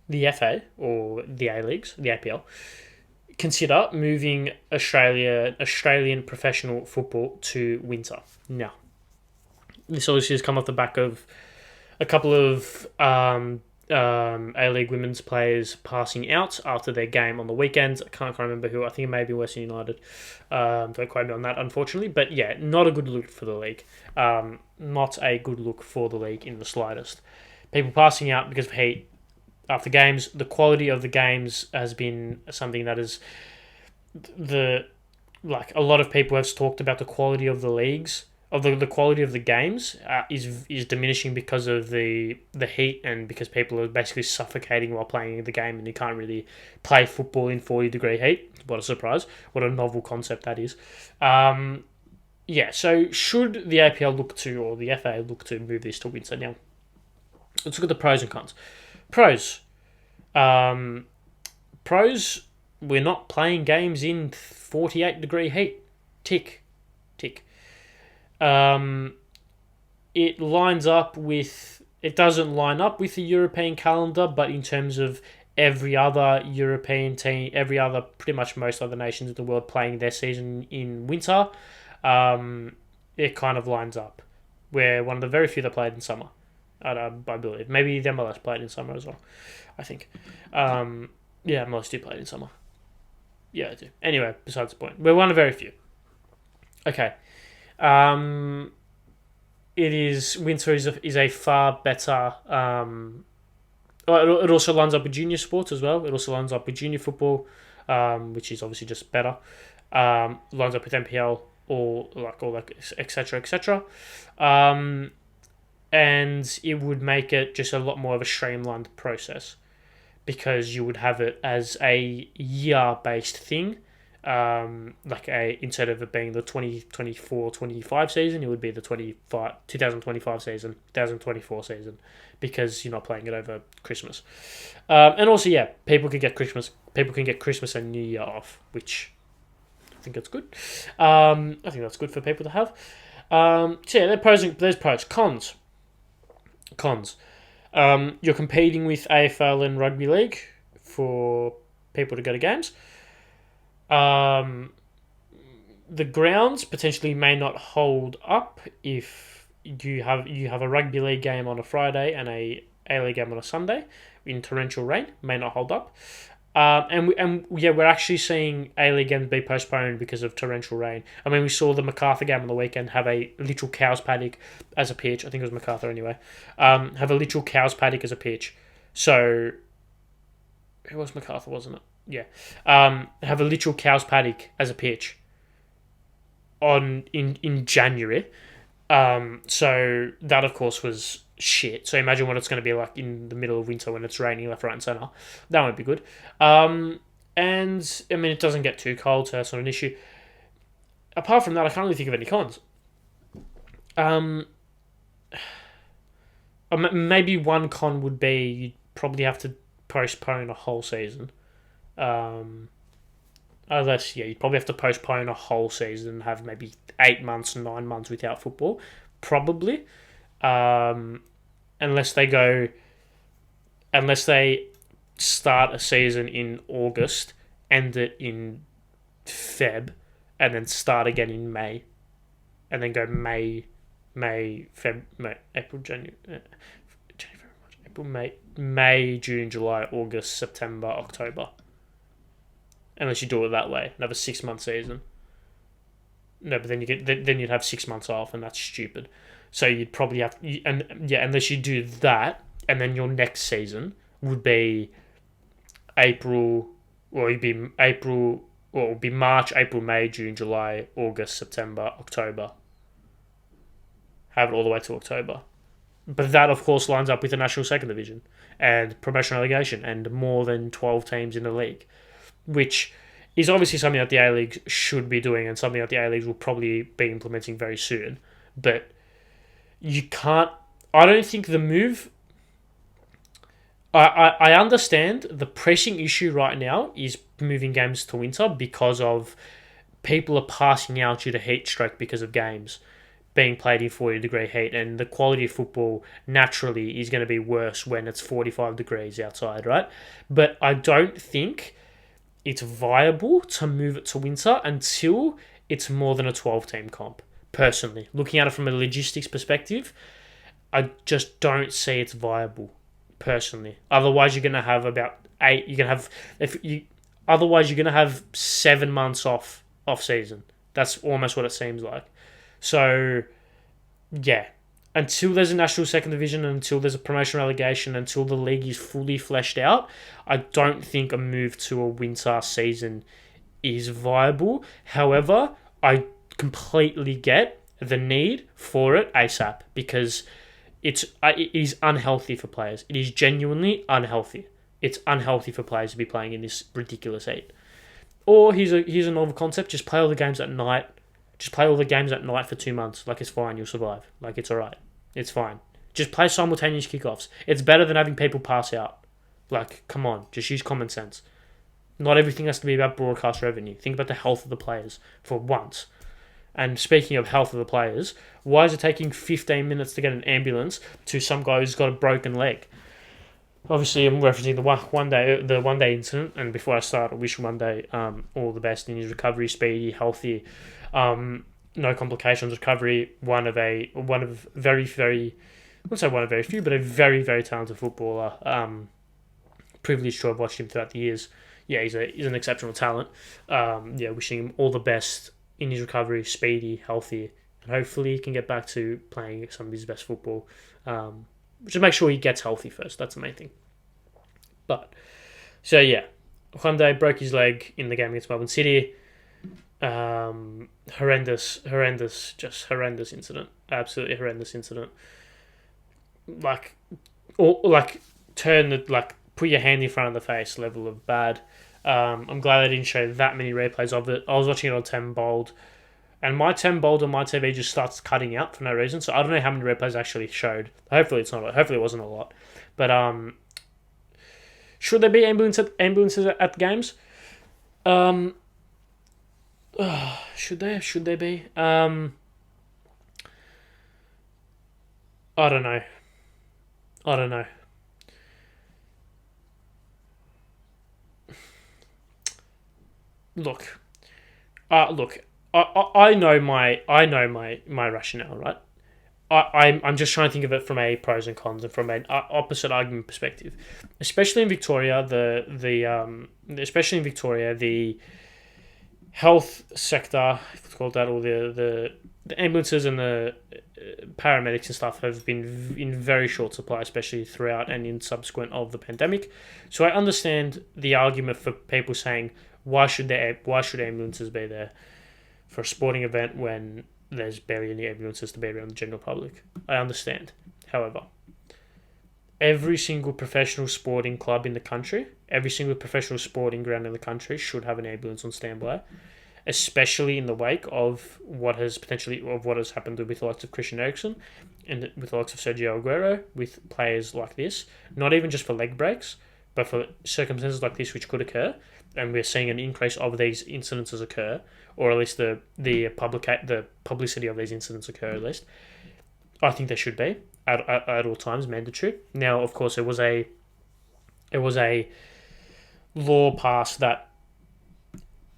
the FA or the A-Leagues, the APL, consider moving Australian professional football to winter? Now, this obviously has come off the back of a couple of A-League women's players passing out after their game on the weekend. I can't quite remember who. I think it may be Western United. Don't quote me on that, unfortunately. But yeah, not a good look for the league. Not a good look for the league in the slightest. People passing out because of heat after games. The quality of the games has been something that is a lot of people have talked about the quality of the leagues. The quality of the games is diminishing because of the heat, and because people are basically suffocating while playing the game, and you can't really play football in 40-degree heat. What a surprise. What a novel concept that is. So should the APL or the FA look to move this to winter? Now, let's look at the pros and cons. Pros. We're not playing games in 48-degree heat. Tick. It doesn't line up with the European calendar, but in terms of every other European team, pretty much most other nations in the world playing their season in winter, it kind of lines up. We're one of the very few that played in summer, I believe. Maybe the MLS played in summer as well, I think. MLS do play in summer. Yeah, I do. Anyway, besides the point. We're one of very few. Okay. Winter is a far better. It also lines up with junior sports as well. It also lines up with junior football, which is obviously just better. Lines up with NPL or etc. And it would make it just a lot more of a streamlined process, because you would have it as a year-based thing. Instead of it being the 2024-25 season, it would be the 2025 season, 2024 season, because you're not playing it over Christmas. And also, people can get Christmas and New Year off, which I think that's good. I think that's good for people to have. There's pros. Cons. You're competing with AFL and Rugby League for people to go to games. The grounds potentially may not hold up if you have a rugby league game on a Friday and a A-League game on a Sunday in torrential rain. May not hold up. We're actually seeing A-League games be postponed because of torrential rain. I mean, we saw the MacArthur game on the weekend have a literal cow's paddock as a pitch. I think it was MacArthur anyway. Have a literal cow's paddock as a pitch. So, it was MacArthur, wasn't it? Yeah. Have a literal cow's paddock as a pitch in January. So that of course was shit. So imagine what it's going to be like in the middle of winter when it's raining left, right and centre. That won't be good. And I mean, it doesn't get too cold, so that's not an issue. Apart from that, I can't really think of any cons. Um, maybe one con would be you'd probably have to postpone a whole season. Um, Unless, yeah, you'd probably have to postpone a whole season and have maybe 8 months, 9 months without football. Probably. Um, unless they go, unless they start a season in August, end it in Feb, and then start again in May, and then go May, April, January, March, April, May, June, July, August, September, October. Unless you do it that way, another 6 month season. No, but then you'd have 6 months off, and that's stupid. So you'd probably have unless you do that, and then your next season would be April, or it'd be April, or it would be March, April, May, June, July, August, September, October. Have it all the way to October. But that, of course, lines up with the National Second Division and promotion relegation and more than 12 teams in the league, which is obviously something that the A-League should be doing and something that the A-League will probably be implementing very soon. But you can't... I don't think the move... I understand the pressing issue right now is moving games to winter because of people are passing out due to heat stroke because of games being played in 40-degree heat, and the quality of football naturally is going to be worse when it's 45 degrees outside, right? But I don't think it's viable to move it to winter until it's more than a 12-team comp. Personally, looking at it from a logistics perspective, I just don't see it's viable. Personally, otherwise you're going to have about 8. You're going to have Otherwise you're going to have 7 months off season. That's almost what it seems like. So, yeah, until there's a National Second Division, until there's a promotion relegation, until the league is fully fleshed out, I don't think a move to a winter season is viable. However, I completely get the need for it ASAP because it is unhealthy for players. It is genuinely unhealthy. It's unhealthy for players to be playing in this ridiculous heat. Or here's a novel concept: just play all the games at night. Just play all the games at night for 2 months. Like, it's fine. You'll survive. Like, it's alright. It's fine. Just play simultaneous kickoffs. It's better than having people pass out. Like, come on. Just use common sense. Not everything has to be about broadcast revenue. Think about the health of the players for once. And speaking of health of the players, why is it taking 15 minutes to get an ambulance to some guy who's got a broken leg? Obviously, I'm referencing the one day incident. And before I start, I wish one day all the best in his recovery, speedy, healthy. No complications recovery. One of very I wouldn't say one of very few, but a very very talented footballer. Privileged to have watched him throughout the years. Yeah, he's an exceptional talent. Wishing him all the best in his recovery, speedy, healthy, and hopefully he can get back to playing some of his best football. Just make sure he gets healthy first. That's the main thing. But so yeah, Hyundai broke his leg in the game against Melbourne City. Horrendous incident. Absolutely horrendous incident. Put your hand in front of the face level of bad. I'm glad they didn't show that many replays of it. I was watching it on 10 bold, and my 10 bold on my TV just starts cutting out for no reason. So I don't know how many replays actually showed. Hopefully it wasn't a lot. But should there be ambulances at games? Should there be? I don't know. Look. I know my rationale, right? I'm just trying to think of it from a pros and cons and from an opposite argument perspective. Especially in Victoria, the health sector, if it's called that, or the ambulances and the paramedics and stuff have been in very short supply, especially throughout and in subsequent of the pandemic. So I understand the argument for people saying, why should ambulances be there for a sporting event when there's barely any ambulances to be around the general public? I understand. However, every single professional sporting club in the country, every single professional sporting ground in the country should have an ambulance on standby. especially in the wake of what has happened with the likes of Christian Eriksen and with the likes of Sergio Aguero, with players like this, not even just for leg breaks, but for circumstances like this which could occur, and we're seeing an increase of these incidences occur, or at least the publicity of these incidents occur at least. I think they should be at all times mandatory. Now, of course, it was a law passed that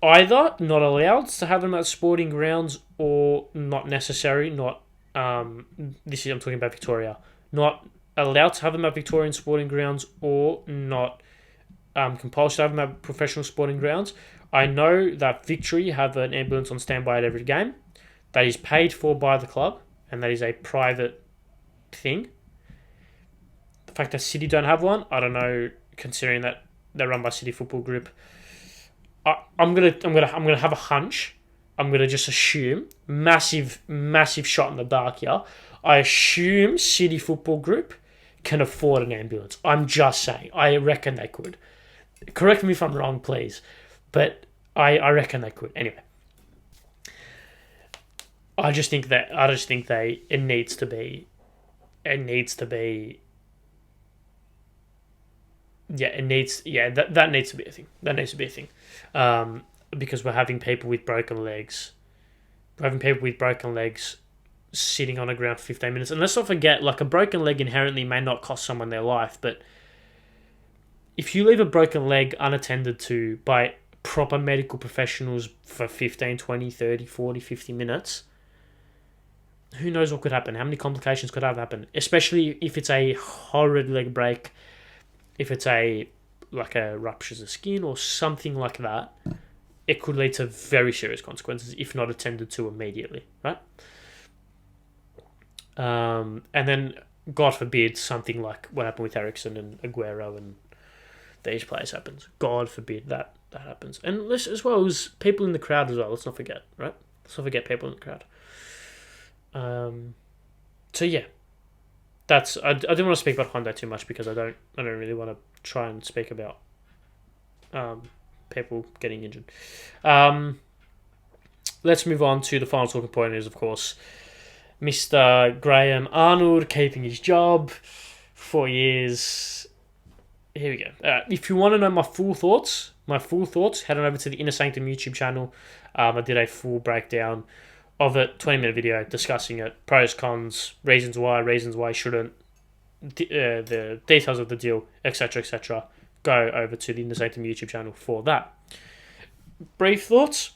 either not allowed to have them at sporting grounds or not necessary. I'm talking about Victoria. Not allowed to have them at Victorian sporting grounds or not compulsory to have them at professional sporting grounds. I know that Victory have an ambulance on standby at every game that is paid for by the club, and that is a private thing. The fact that City don't have one, I don't know, considering that they're run by City Football Group. I'm gonna have a hunch. I'm gonna just assume massive shot in the dark here. I assume City Football Group can afford an ambulance. I'm just saying. I reckon they could. Correct me if I'm wrong, please. But I reckon they could. Anyway. It needs to be that needs to be a thing. That needs to be a thing. Because we're having people with broken legs. Sitting on the ground for 15 minutes. And let's not forget, like, a broken leg inherently may not cost someone their life, but if you leave a broken leg unattended to by proper medical professionals for 15, 20, 30, 40, 50 minutes, who knows what could happen? How many complications could have happened? Especially if it's a horrid leg break, if it's a ruptures of skin or something like that, it could lead to very serious consequences if not attended to immediately, right? And then, God forbid, something like what happened with Eriksen and Aguero and these players happens. God forbid that happens. And as well as people in the crowd as well. Let's not forget, right? Let's not forget people in the crowd. So yeah, I didn't want to speak about Hyundai too much because I don't really want to try and speak about people getting injured. Let's move on to the final talking point. Is of course Mr. Graham Arnold keeping his job 4 years. Here we go. If you want to know my full thoughts, head on over to the Inner Sanctum YouTube channel. I did a full breakdown of it, 20-minute video discussing it, pros, cons, reasons why shouldn't, the details of the deal, etc., etc. Go over to the Inner Sanctum YouTube channel for that. Brief thoughts?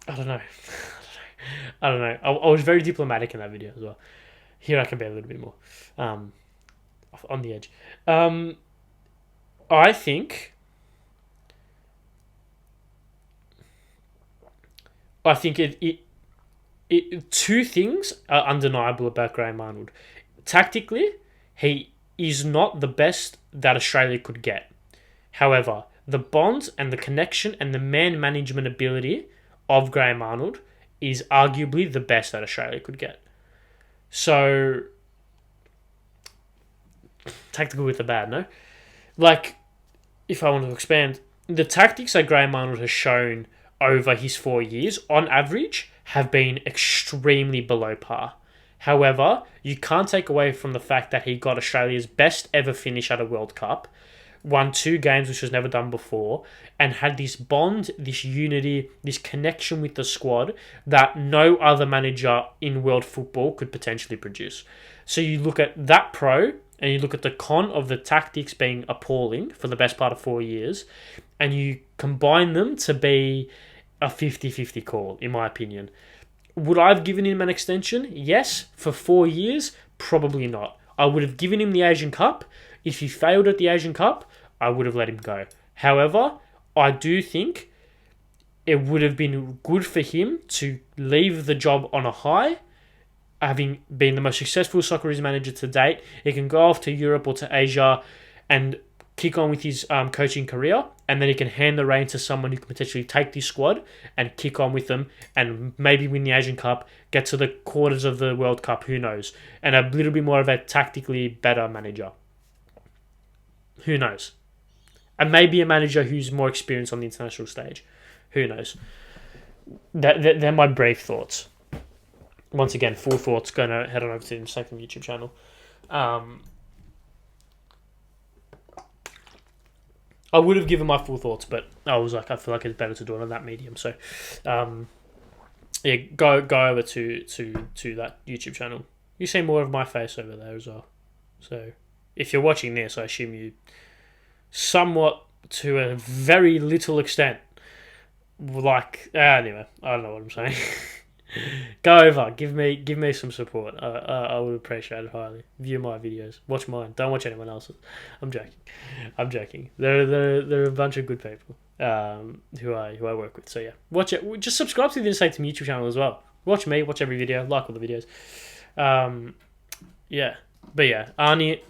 I don't know. I was very diplomatic in that video as well. Here I can be a little bit more on the edge. I think two things are undeniable about Graham Arnold. Tactically, he is not the best that Australia could get. However, the bonds and the connection and the man management ability of Graham Arnold is arguably the best that Australia could get. So, tactical with the bad, no? Like, if I want to expand, the tactics that Graham Arnold has shown over his 4 years, on average, have been extremely below par. However, you can't take away from the fact that he got Australia's best ever finish at a World Cup, won 2 games, which was never done before, and had this bond, this unity, this connection with the squad that no other manager in world football could potentially produce. So you look at that pro, and you look at the con of the tactics being appalling for the best part of 4 years, and you combine them to be a 50-50 call, in my opinion. Would I have given him an extension? Yes. For 4 years? Probably not. I would have given him the Asian Cup. If he failed at the Asian Cup, I would have let him go. However, I do think it would have been good for him to leave the job on a high, having been the most successful Socceroos manager to date. He can go off to Europe or to Asia and kick on with his coaching career, and then he can hand the reins to someone who can potentially take this squad and kick on with them and maybe win the Asian Cup, get to the quarters of the World Cup, who knows, and a little bit more of a tactically better manager. Who knows? And maybe a manager who's more experienced on the international stage. Who knows? They're my brave thoughts. Once again, full thoughts. Going to head on over to the second YouTube channel. I would have given my full thoughts, but I was like, I feel like it's better to do it on that medium. So, yeah, go over to that YouTube channel. You see more of my face over there as well. So, if you're watching this, I assume you somewhat, to a very little extent, like, anyway, I don't know what I'm saying. Go over, give me some support. I would appreciate it highly. View my videos, watch mine. Don't watch anyone else's. I'm joking. They're a bunch of good people who I work with. So yeah, watch it. Just subscribe to the Insane YouTube channel as well. Watch me, watch every video, like all the videos. Yeah, but yeah, Arnie.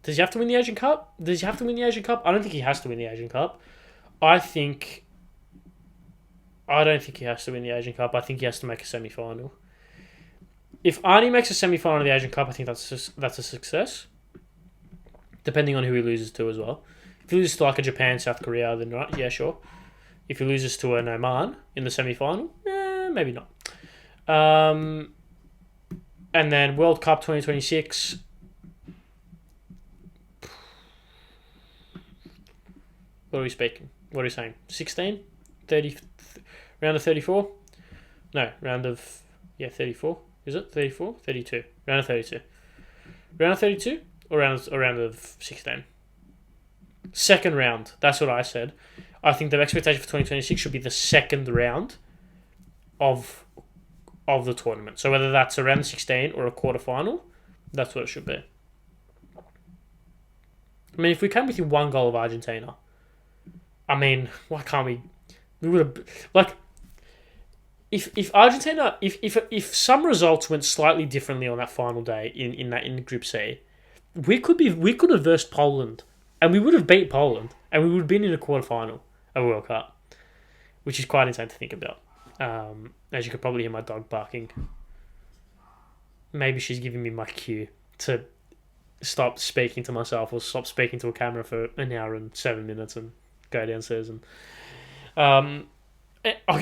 Does he have to win the Asian Cup? I don't think he has to win the Asian Cup. I don't think he has to win the Asian Cup. I think he has to make a semi-final. If Arnie makes a semi-final of the Asian Cup, I think that's a success. Depending on who he loses to as well. If he loses to like a Japan, South Korea, then right, yeah, sure. If he loses to an Oman in the semi-final, maybe not. And then World Cup 2026. What are we speaking? What are we saying? 16? 30? Round of 34? No, round of... Yeah, 34. Is it? 34? 32. Round of 32. Round of 32? Or round of 16? Second round. That's what I said. I think the expectation for 2026 should be the second round of the tournament. So whether that's a round of 16 or a quarterfinal, that's what it should be. I mean, if we came within one goal of Argentina... I mean, why can't we? We would have like if Argentina if some results went slightly differently on that final day in Group C, we could have versed Poland and we would have beat Poland and we would have been in a quarterfinal of World Cup, which is quite insane to think about. As you could probably hear my dog barking. Maybe she's giving me my cue to stop speaking to myself or stop speaking to a camera for an hour and 7 minutes and go downstairs and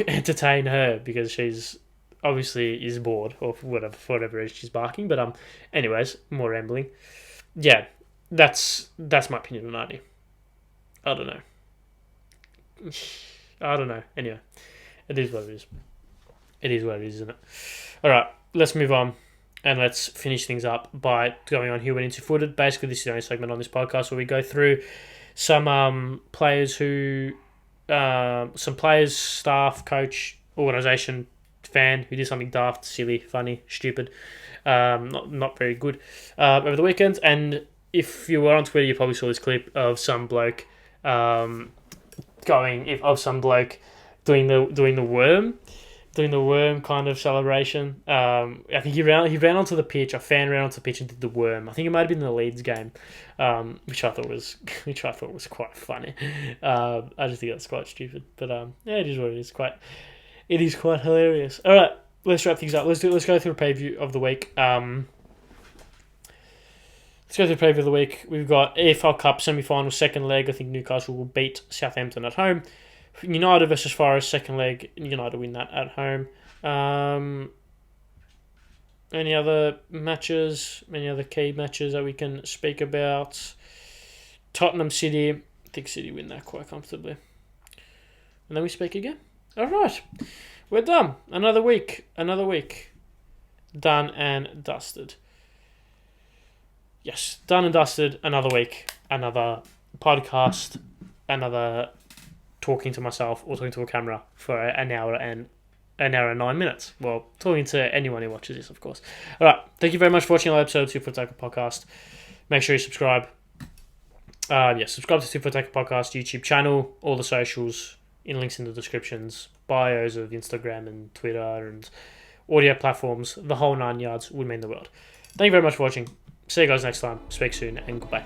entertain her because she's obviously is bored or for whatever reason she's barking. But anyways, more rambling. Yeah, that's my opinion on Arnie. I don't know. Anyway, it is what it is. It is what it is, isn't it? All right, let's move on. And let's finish things up by going on Who Went Into Footed. Basically, this is the only segment on this podcast where we go through some players, staff, coach, organisation, fan who did something daft, silly, funny, stupid, not very good over the weekend. And if you were on Twitter, you probably saw this clip of some bloke doing the worm kind of celebration. I think he ran onto the pitch. A fan ran onto the pitch and did the worm. I think it might have been the Leeds game, which I thought was quite funny. I just think that's quite stupid, but yeah, it is what it is. It is quite hilarious. All right, let's wrap things up. Let's go through a preview of the week. We've got FA.Cup semi-final second leg. I think Newcastle will beat Southampton at home. United versus Forest, second leg. United win that at home. Any other matches? Any other key matches that we can speak about? Tottenham City. I think City win that quite comfortably. And then we speak again. All right. We're done. Another week. Done and dusted. Yes, done and dusted. Another week. Another podcast. Another talking to myself or talking to a camera for an hour and 9 minutes. Well, talking to anyone who watches this, of course. All right. Thank you very much for watching our episode of 2FTPod podcast. Make sure you subscribe. Subscribe to 2FTPod podcast YouTube channel. All the socials in links in the descriptions. Bios of Instagram and Twitter and audio platforms. The whole 9 yards would mean the world. Thank you very much for watching. See you guys next time. Speak soon and goodbye.